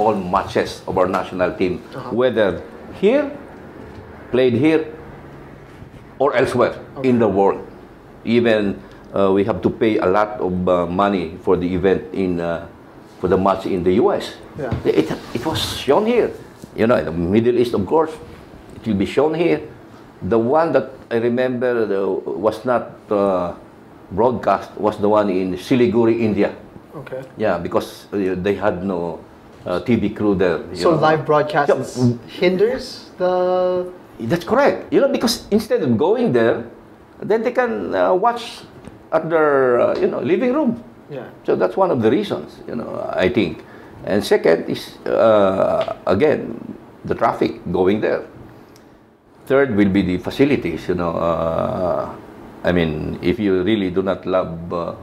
all matches of our national team, whether here, played here, or elsewhere in the world. Even we have to pay a lot of money for the event for the match in the US. Yeah. It was shown here. In the Middle East, of course, it will be shown here. The one that I remember was not broadcast was the one in Siliguri, India. Okay. Yeah, because they had no TV crew there. So live broadcast hinders the. That's correct. Because instead of going there, then they can watch at their living room. Yeah. So that's one of the reasons, I think. And second is again the traffic going there. Third will be the facilities. I mean, if you really do not love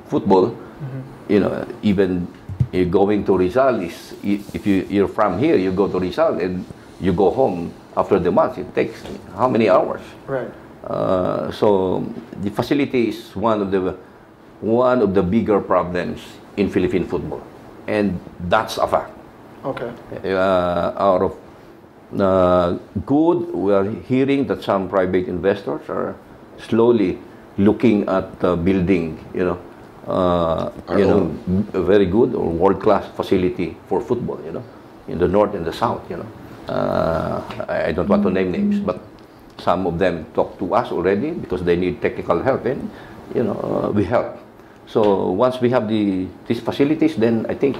football, even going to Rizal is, if you're from here, you go to Rizal and you go home after the match. It takes how many hours? Right. So the facility is one of the bigger problems in Philippine football, and that's a fact. Okay. Out of good, we are hearing that some private investors are slowly looking at building, a very good or world-class facility for football, in the north and the south, I don't want to name names, but some of them talk to us already because they need technical help, and we help. So once we have these facilities, then I think,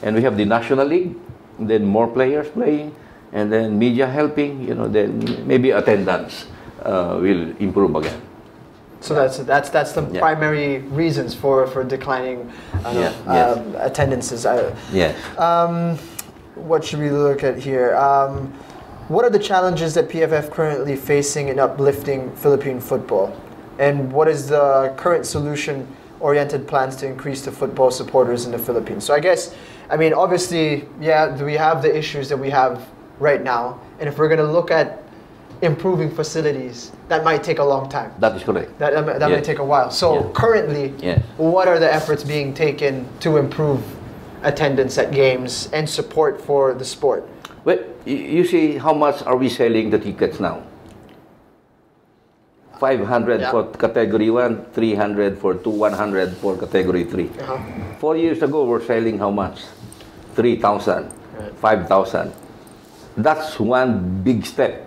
and we have the National League, then more players playing, and then media helping, then maybe attendance will improve again. So that's the primary reasons for declining attendances. Yes. What should we look at here? What are the challenges that PFF currently facing in uplifting Philippine football? And what is the current solution-oriented plans to increase the football supporters in the Philippines? So I guess, I mean, obviously, yeah, we have the issues that we have right now. And if we're going to look at improving facilities, that might take a long time. That is correct. That might take a while. So currently, what are the efforts being taken to improve attendance at games and support for the sport? Well, you see, how much are we selling the tickets now? 500 for category 1, 300 for 2, 100 for category 3. 4 years ago, we're selling how much? 3,000, 5,000. That's one big step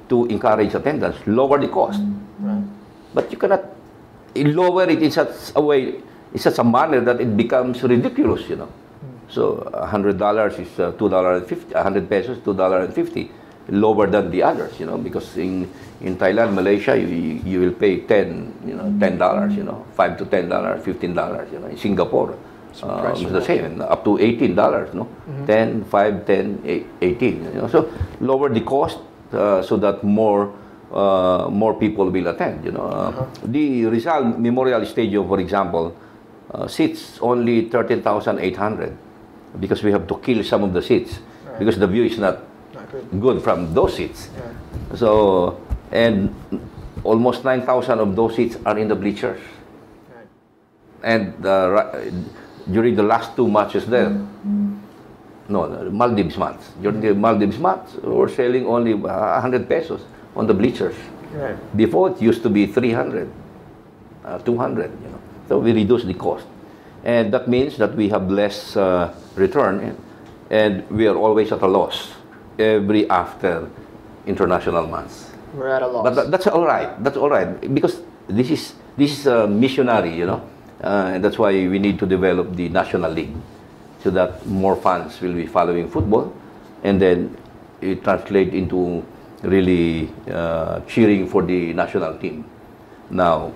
to encourage attendance, lower the cost. But you cannot lower it in such a way, in such a manner that it becomes ridiculous, you know. So $100 is $2.50, 100 pesos, $2.50, lower than the others, you know, because in Thailand, Malaysia, you will pay $10, you know, $5 to $10, $15, you know. In Singapore, it's the same, up to $18, no, 10, 5, 10, 18, you know. So lower the cost so that more people will attend, you know. The Rizal Memorial Stadium, for example, seats only 13,800 because we have to kill some of the seats because the view is not good from those seats. So, and almost 9,000 of those seats are in the bleachers. And during the last 2 matches there, no, Maldives match. During the Maldives match, we're selling only 100 pesos on the bleachers. Before it used to be 300, 200, you know. So we reduce the cost. And that means that we have less return, and we are always at a loss every after international months. We're at a loss. But that's all right. That's all right because this is a missionary, you know, and that's why we need to develop the National League so that more fans will be following football, and then it translates into really cheering for the national team. Now,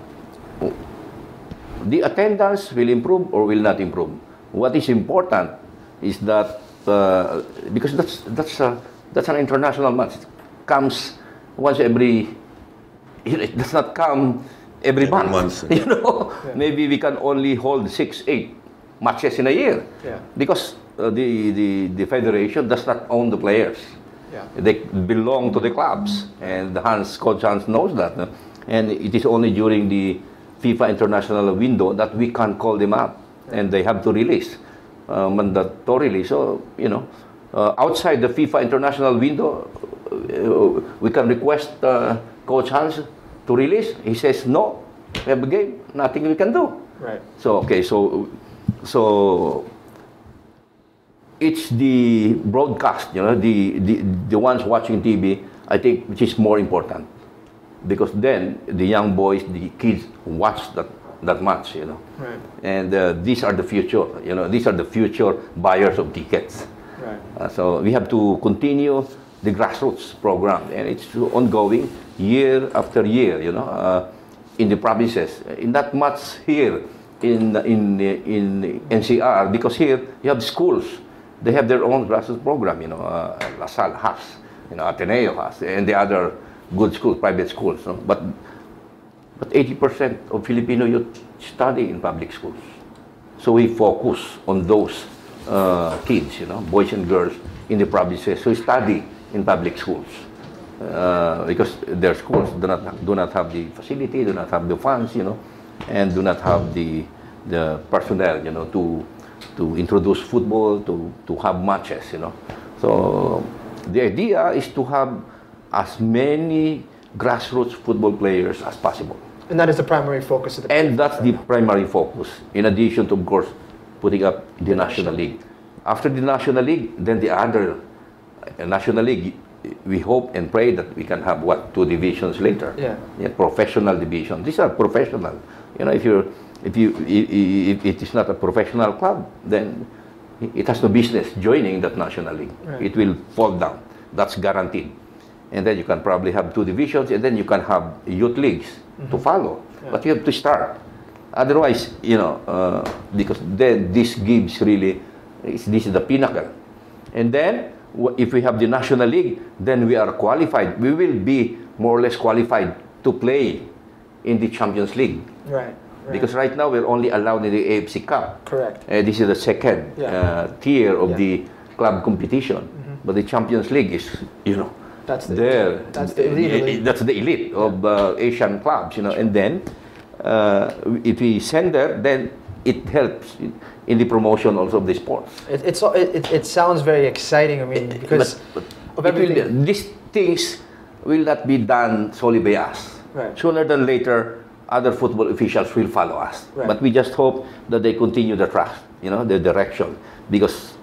the attendance will improve or will not improve. What is important is that because that's an international match. It comes once every. It does not come every month. You know, maybe we can only hold 6, 8 matches in a year because the federation does not own the players. They belong to the clubs, and Coach Hans knows that, and it is only during the FIFA international window that we can call them up, and they have to release mandatorily. So, you know, outside the FIFA international window, we can request Coach Hans to release. He says, no, we have a game, nothing we can do. So, okay, so it's the broadcast, you know, the ones watching TV, I think, which is more important. Because then the young boys, the kids watch that match, you know. And these are the future, you know, these are the future buyers of tickets. So we have to continue the grassroots program, and it's ongoing year after year, you know, in the provinces. In that much here in NCR, because here you have schools, they have their own grassroots program, you know. La Salle has, you know, Ateneo has, and the other good schools, private schools, no? But 80% of Filipino youth study in public schools. So we focus on those kids, you know, boys and girls in the provinces who study in public schools because their schools do not have the facility, do not have the funds, you know, and do not have the personnel, you know, to introduce football, to have matches, you know. So the idea is to have as many grassroots football players as possible. And that is the primary focus of the And that's the primary focus, in addition to, of course, putting up the National League. After the National League, then the other National League, we hope and pray that we can have, 2 divisions later? Professional division. These are professional. You know, if it is not a professional club, then it has no business joining that National League. It will fall down. That's guaranteed. And then you can probably have 2 divisions, and then you can have youth leagues to follow. But you have to start. Otherwise, you know, because then this gives really, this is the pinnacle. And then if we have the National League, then we are qualified. We will be more or less qualified to play in the Champions League. Right. Because right now we're only allowed in the AFC Cup. Correct. This is the second tier of the club competition. But the Champions League is, that's the elite. That's the elite of Asian clubs, And then if we send there, then it helps in the promotion also of the sports. It sounds very exciting. I mean, because of everything. These things will not be done solely by us. Right. Sooner than later, other football officials will follow us. Right. But we just hope that they continue the trust, the direction. Because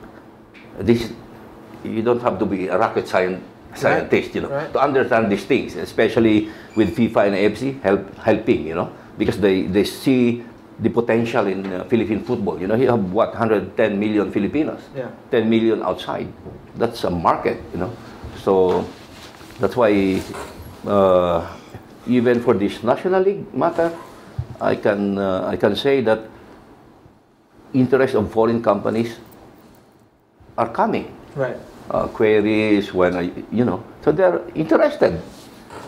you don't have to be a rocket scientist, to understand these things, especially with FIFA and AFC helping, because they see the potential in Philippine football. You have 110 million Filipinos, 10 million outside. That's a market, So that's why even for this National League matter, I can say that interest of foreign companies are coming. Right. Queries so they're interested.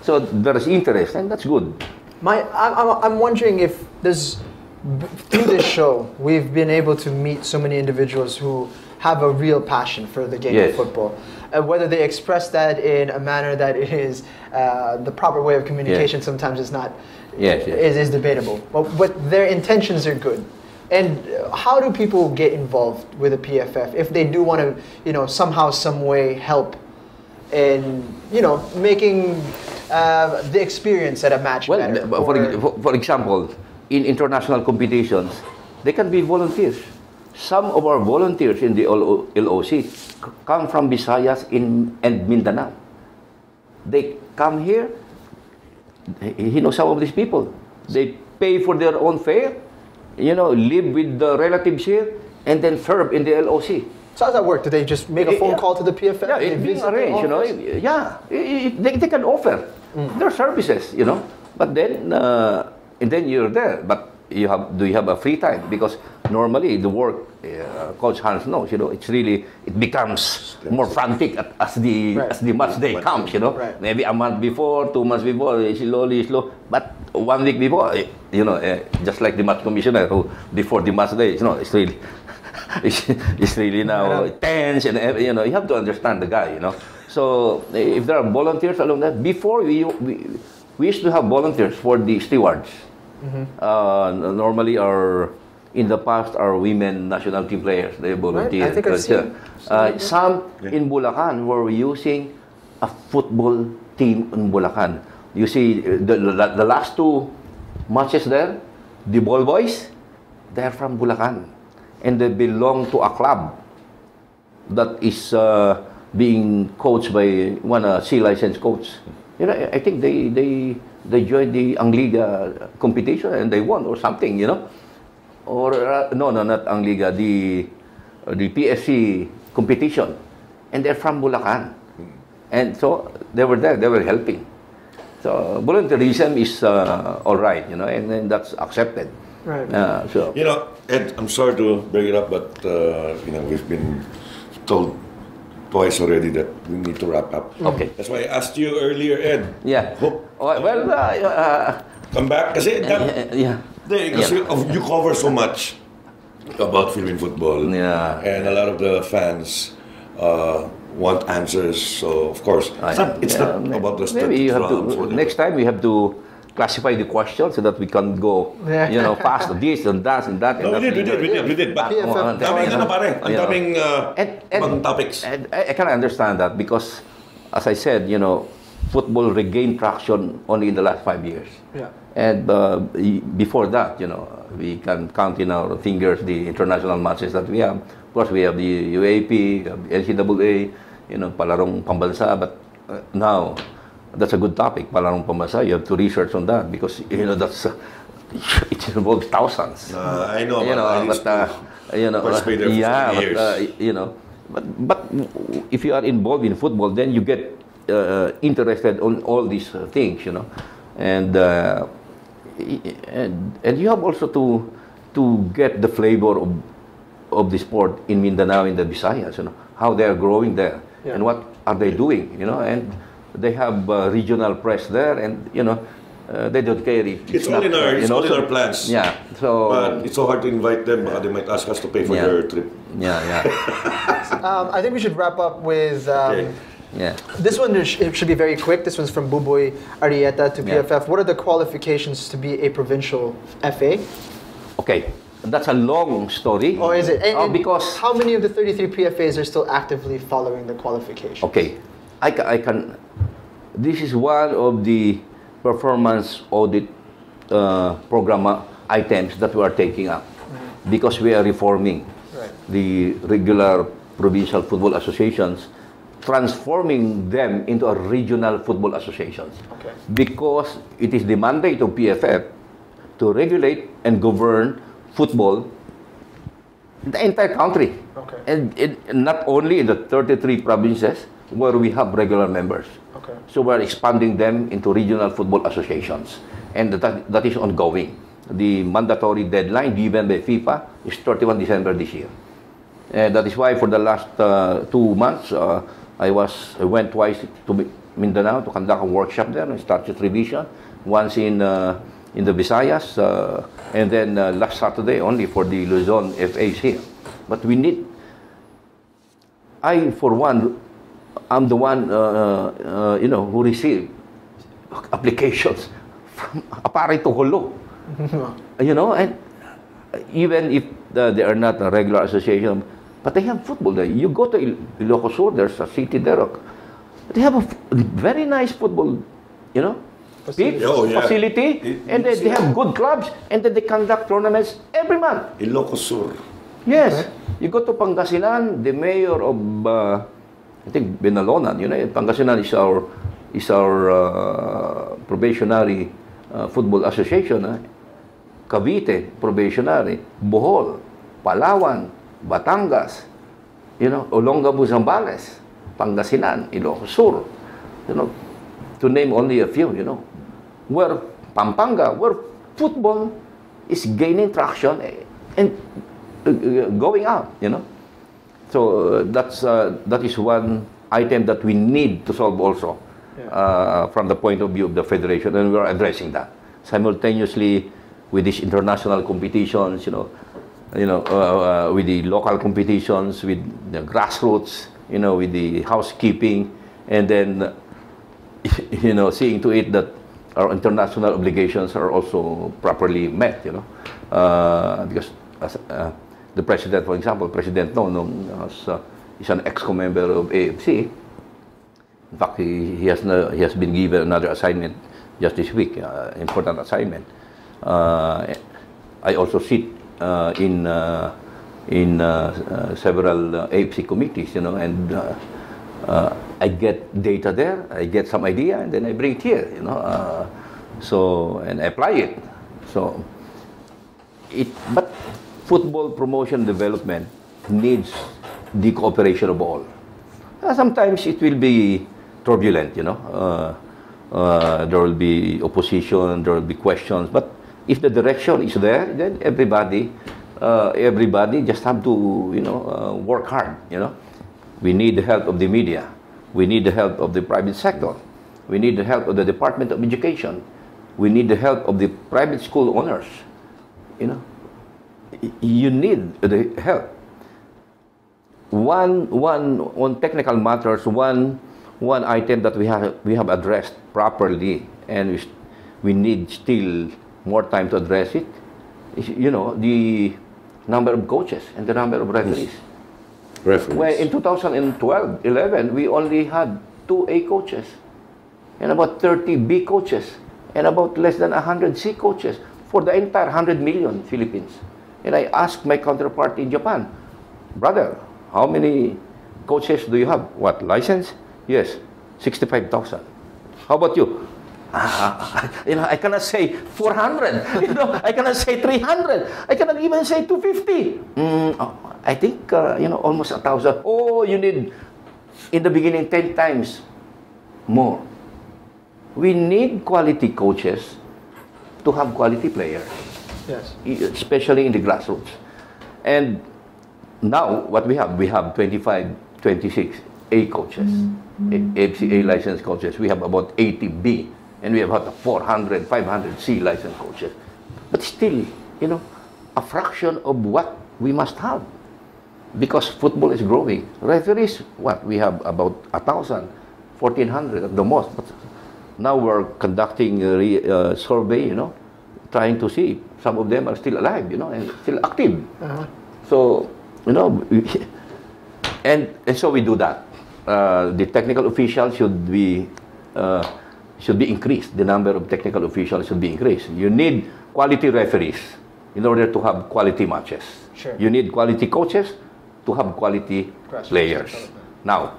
So there's interest, and that's good. I'm wondering if through this show we've been able to meet so many individuals who have a real passion for the game of football. Whether they express that in a manner that is the proper way of communication sometimes is not is debatable. But their intentions are good. And how do people get involved with the PFF if they do want to, somehow, some way help in, making the experience at a match better? For example, in international competitions, they can be volunteers. Some of our volunteers in the LOC come from Visayas and Mindanao. They come here, some of these people, they pay for their own fare, live with the relatives here, and then serve in the LOC. So how does that work? Do they just make a phone call to the PFF? Yeah, it's being arranged, they can offer their services, But then, and then you're there. But do you have a free time? Because normally the work, Coach Hans knows, it becomes more frantic as the match day comes, Right. Maybe a month before, 2 months before, slow. But 1 week before, just like the match commissioner who before the match day, it's really, it's really now tense, and you have to understand the guy, So if there are volunteers along that, before we used to have volunteers for the stewards. Normally, in the past, our women national team players, they volunteer. Right. I think I've seen some in Bulacan were using a football team in Bulacan. You see, the last 2 matches there, the ball boys, they're from Bulacan, and they belong to a club that is being coached by one C licensed coach. I think they joined the Angliga competition and they won or something, or no, not Angliga, the PSC competition, and they're from Bulacan, and so they were there, they were helping. So volunteerism is all right, and that's accepted. Right. So Ed, I'm sorry to bring it up, but we've been told twice already that we need to wrap up. Okay. That's why I asked you earlier, Ed. Yeah. Come back, kasi because you cover so much about Philippine football. Yeah. And a lot of the fans want answers. So of course, it's not about the maybe you have to next time we have to classify the questions so that we can go fast on this and that and that. No, we did. But daming topics. And I can understand that because, as I said, football regained traction only in the last 5 years. Yeah. And before that, we can count in our fingers the international matches that we have. Of course, we have the UAP, NCAA, palarong pambansa. But now, that's a good topic, palarong pambansa. You have to research on that because that's it involves thousands. I know. But if you are involved in football, then you get interested on all these things, and you have also to get the flavor of the sport in Mindanao, in the Visayas, how they are growing there. and what are they doing, you know, and they have regional press there, and you know, they don't care if It's all not, in our, you it's know, all in our plans. Yeah, so But it's so hard to invite them. They might ask us to pay for their trip. yeah. I think we should wrap up with. Okay. Yeah. This one it should be very quick. This one's from Buboy Arrieta to PFF. What are the qualifications to be a provincial FA? Okay, that's a long story. Or is it? And because how many of the 33 PFAs are still actively following the qualifications? Okay, I can. This is one of the performance audit program items that we are taking up because we are reforming the regular provincial football associations, transforming them into a regional football associations. Okay. Because it is the mandate of PFF to regulate and govern football in the entire country. Okay. And not only in the 33 provinces where we have regular members. Okay. So we're expanding them into regional football associations. And that is ongoing. The mandatory deadline given by FIFA is 31 December this year. And that is why for the last 2 months, I went twice to Mindanao to conduct a workshop there on statute revision, once in the Visayas, and then last Saturday only for the Luzon FAs here. But we need, for one, I'm the one, you know, who received applications from Apare to Holo. You know, and even if they are not a regular association, but they have football there. You go to Ilocos Sur, there's a city there. They have a very nice football, you know, facility, and they have good clubs, and then they conduct tournaments every month. Ilocos Sur. Yes. Okay. You go to Pangasinan, the mayor of, I think, Benalonan, you know, Pangasinan is our probationary football association. Cavite, probationary. Bohol, Palawan, Batangas, you know, Olongapo, Zambales, Pangasinan, Ilocos Sur, you know, to name only a few, you know, where Pampanga, where football is gaining traction and going out, you know. So that is one item that we need to solve also from the point of view of the federation, and we are addressing that simultaneously with these international competitions, you know, with the local competitions, with the grassroots, you know, with the housekeeping, and then, you know, seeing to it that our international obligations are also properly met, you know, because as, the president, for example, President Nono, is an ex-member of AFC. In fact, he has been given another assignment just this week, important assignment. I also sit in several AFC committees, you know, and I get data there, I get some idea, and then I bring it here, you know, and I apply it. So, but football promotion development needs the cooperation of all. Sometimes it will be turbulent, you know. There will be opposition, there will be questions, but if the direction is there, then everybody just have to, you know, work hard, you know. We need the help of the media. We need the help of the private sector. We need the help of the Department of Education. We need the help of the private school owners, you know. You need the help. On technical matters, one item that we have addressed properly, and we need still more time to address it, is, you know, the number of coaches and the number of referees. Well, in 2012-11, we only had 2 A coaches and about 30 B coaches and about less than 100 C coaches for the entire 100 million Philippines. And I asked my counterpart in Japan, brother, how many coaches do you have? What, license? Yes, 65,000. How about you? You know, I cannot say 400. You know, I cannot say 300. I cannot even say 250. I think, you know, almost 1,000. Oh, you need, in the beginning, 10 times more. We need quality coaches to have quality players. Yes. Especially in the grassroots. And now, what we have 25, 26 A coaches, A licensed coaches. We have about 80 B, and we have about 400, 500 C licensed coaches. But still, you know, a fraction of what we must have, because football is growing. Referees, what? We have about 1,000, 1,400 at the most. But now we're conducting a survey, you know, trying to see if some of them are still alive, you know, and still active. So, you know, and so we do that. The technical officials should be increased. The number of technical officials should be increased. You need quality referees in order to have quality matches. Sure. You need quality coaches to have quality players. Now,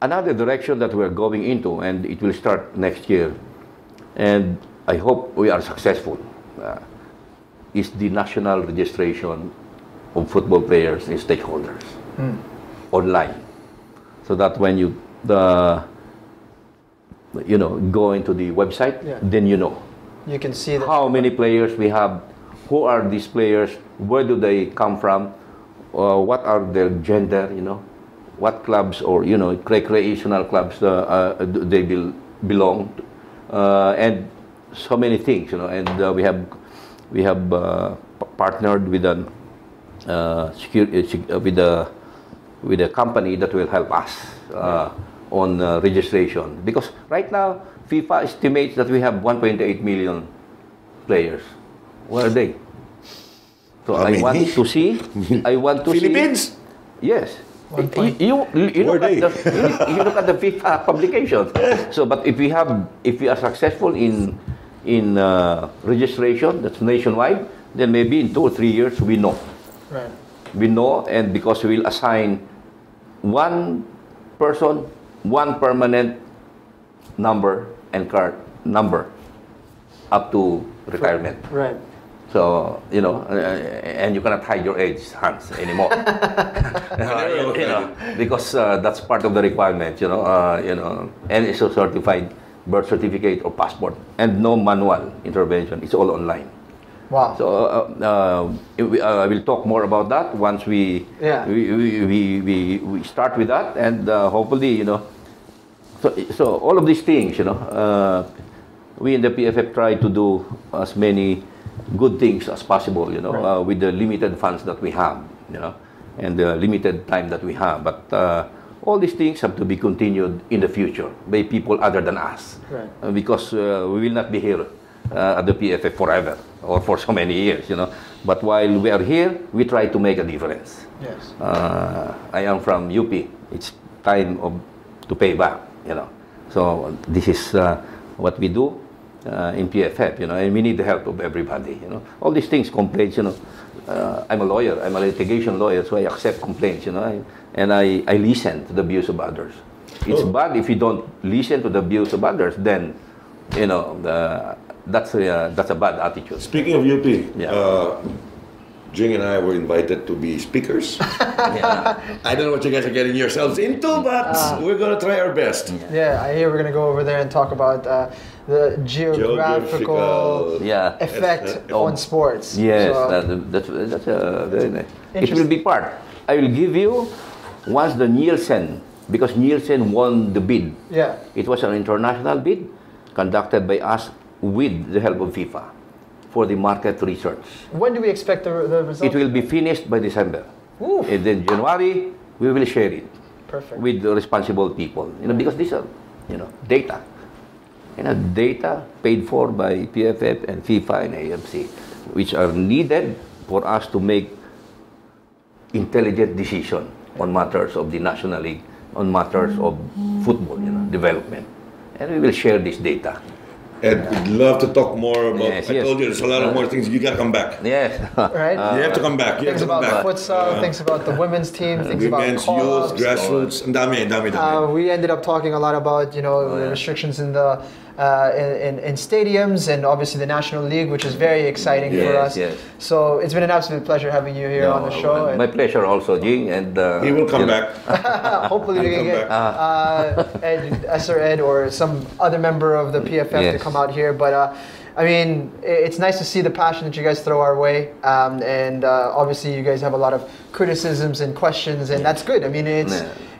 another direction that we're going into, and it will start next year, and I hope we are successful, is the national registration of football players and stakeholders online, so that when you go into the website, then you can see that how many players we have, who are these players, where do they come from, what are their gender, you know, what clubs or recreational clubs they belong to, and so many things, you know, and we have partnered with an with a company that will help us on registration, because right now FIFA estimates that we have 1.8 million players. Where are they? So I want to see. Philippines? Yes. You look at the FIFA publications. So, but if we are successful in registration, that's nationwide, then maybe in 2 or 3 years we know. Right. We know, and because we will assign one person, one permanent number and card number up to retirement. Right. So, and you cannot hide your age, Hans, anymore. Because that's part of the requirement, and it's a certified birth certificate or passport, and no manual intervention. It's all online. Wow. So I will talk more about that once we start with that, and hopefully, so all of these things, we in the PFF try to do as many good things as possible, with the limited funds that we have, and the limited time that we have. But all these things have to be continued in the future by people other than us, because we will not be here at the PFF forever or for so many years, But while we are here, we try to make a difference. Yes. I am from UP. It's time to pay back, So this is what we do in PFF, and we need the help of everybody, All these things, complaints, I'm a lawyer, I'm a litigation lawyer, so I accept complaints, and I listen to the views of others. It's bad if you don't listen to the views of others, then, that's a bad attitude. Speaking of UP, Jing and I were invited to be speakers. I don't know what you guys are getting yourselves into, but we're going to try our best. Yeah, I hear we're going to go over there and talk about the geographical effect on sports. Yes, so, that's very nice. It will be part. I will give you once the Nielsen, because Nielsen won the bid. Yeah. It was an international bid conducted by us with the help of FIFA for the market research. When do we expect the results? It will be finished by December. Ooh. And then January, we will share it. Perfect. With the responsible people. Because these are, data. Data paid for by PFF and FIFA and AMC, which are needed for us to make intelligent decision on matters of the National League, on matters of football, development. And we will share this data. And we'd love to talk more about. Yes, I told you there's a lot of more things. You gotta come back. Yes. Right? You have to come back. You have Things to come about back. futsal, things about the women's team, things about Women's, call-ups. youth, grassroots, and dami. We ended up talking a lot about the restrictions in the in stadiums, and obviously the National League, which is very exciting for us. Yes. So it's been an absolute pleasure having you here on the show. My pleasure also, Jing. And he will come back. Hopefully we can get Sir Ed or some other member of the PFF to come out here. But I mean, it's nice to see the passion that you guys throw our way, and obviously you guys have a lot of criticisms and questions, and that's good. I mean,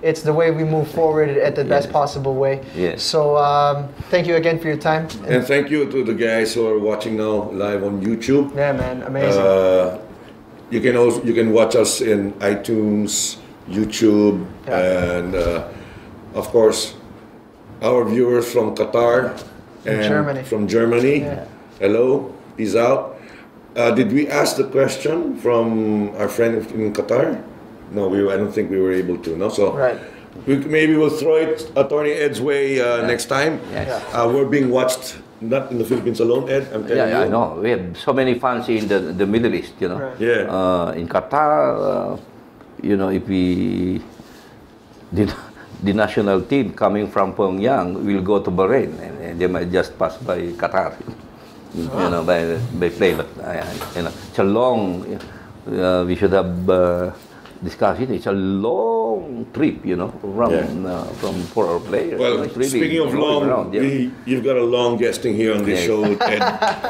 it's the way we move forward at the best possible way. Yes. So thank you again for your time. And thank you to the guys who are watching now live on YouTube. Yeah, man, amazing. You can watch us in iTunes, YouTube, and of course our viewers from Qatar and from Germany. Yeah. Hello, peace out. Did we ask the question from our friend in Qatar? No, I don't think we were able to. No, so maybe we'll throw it Attorney Ed's way next time. Yes. We're being watched not in the Philippines alone, Ed. I'm telling you. I know. We have so many fans in the Middle East, you know. Right. Yeah. In Qatar, you know, if the national team coming from Pyongyang will go to Bahrain, and they might just pass by Qatar, you know, by plane. But you know, it's a long. We should have discussed it. It's a long trip, you know, from for our players. Well, really speaking of long, around, you've got a long guesting here on this show, Ed.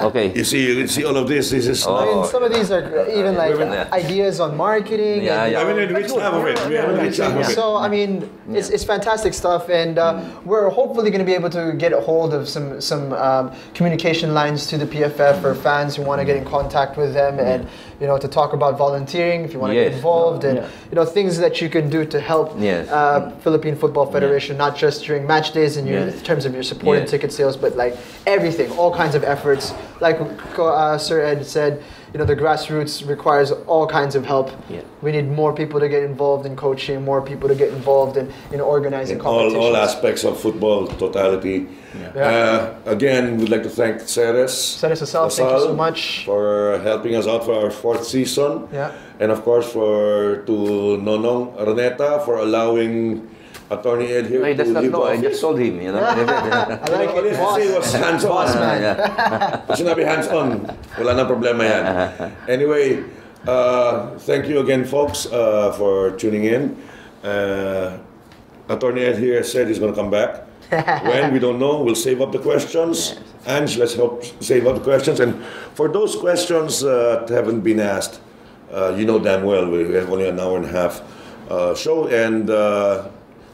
Okay. You see all of this. This is. I mean, some of these are even like ideas on marketing. Yeah, and, yeah. I haven't reached half of it. We haven't reached half of it. So I mean, it's fantastic stuff, and we're hopefully going to be able to get a hold of some communication lines to the PFF for fans who want to get in contact with them, and you know, to talk about volunteering if you want to get involved, and you know, things that you can do to help Philippine Football Federation, not just during match days and in terms of your support and ticket sales, but like everything, all kinds of efforts. Like Sir Ed said, you know, the grassroots requires all kinds of help. We need more people to get involved in coaching, more people to get involved in organizing competitions. All aspects of football, totality. Again, we'd like to thank Ceres Asal, thank you so much for helping us out for our 4th season. And of course to Nonong Araneta for allowing Attorney Ed here to leave the office. I just told him, you know. I like All it. he say was hands-on. Pag sinabi hands-on, wala nang problema yan. Anyway, thank you again, folks, for tuning in. Attorney Ed here said he's going to come back. When, we don't know. We'll save up the questions. Ange, let's help save up the questions. And for those questions that haven't been asked, you know damn well we have only an hour and a half show, and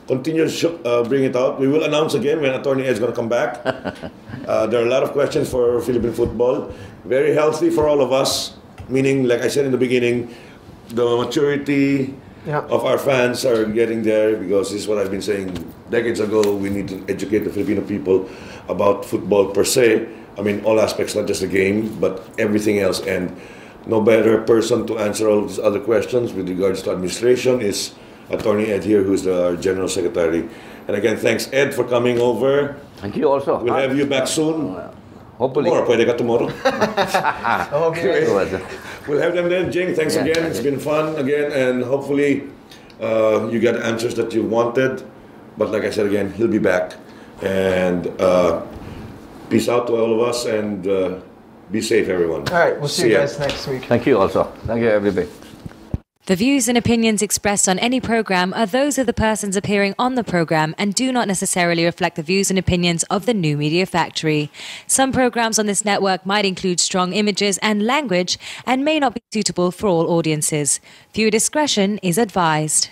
continue to bring it out. We will announce again when Attorney Ed is going to come back. There are a lot of questions for Philippine football. Very healthy for all of us, meaning, like I said in the beginning, the maturity of our fans are getting there, because this is what I've been saying decades ago. We need to educate the Filipino people about football per se. I mean, all aspects, not just the game, but everything else. And no better person to answer all of these other questions with regards to administration is Attorney Ed here, who's our General Secretary. And again, thanks, Ed, for coming over. Thank you also. We'll have you back soon. Hopefully. Tomorrow, pwede ka tomorrow. Okay. We'll have them then. Jing, thanks again. It's been fun again, and hopefully you got answers that you wanted. But like I said again, he'll be back. And peace out to all of us, and be safe, everyone. All right, we'll see you guys next week. Thank you also. Thank you, everybody. The views and opinions expressed on any program are those of the persons appearing on the program and do not necessarily reflect the views and opinions of the New Media Factory. Some programs on this network might include strong images and language and may not be suitable for all audiences. Viewer discretion is advised.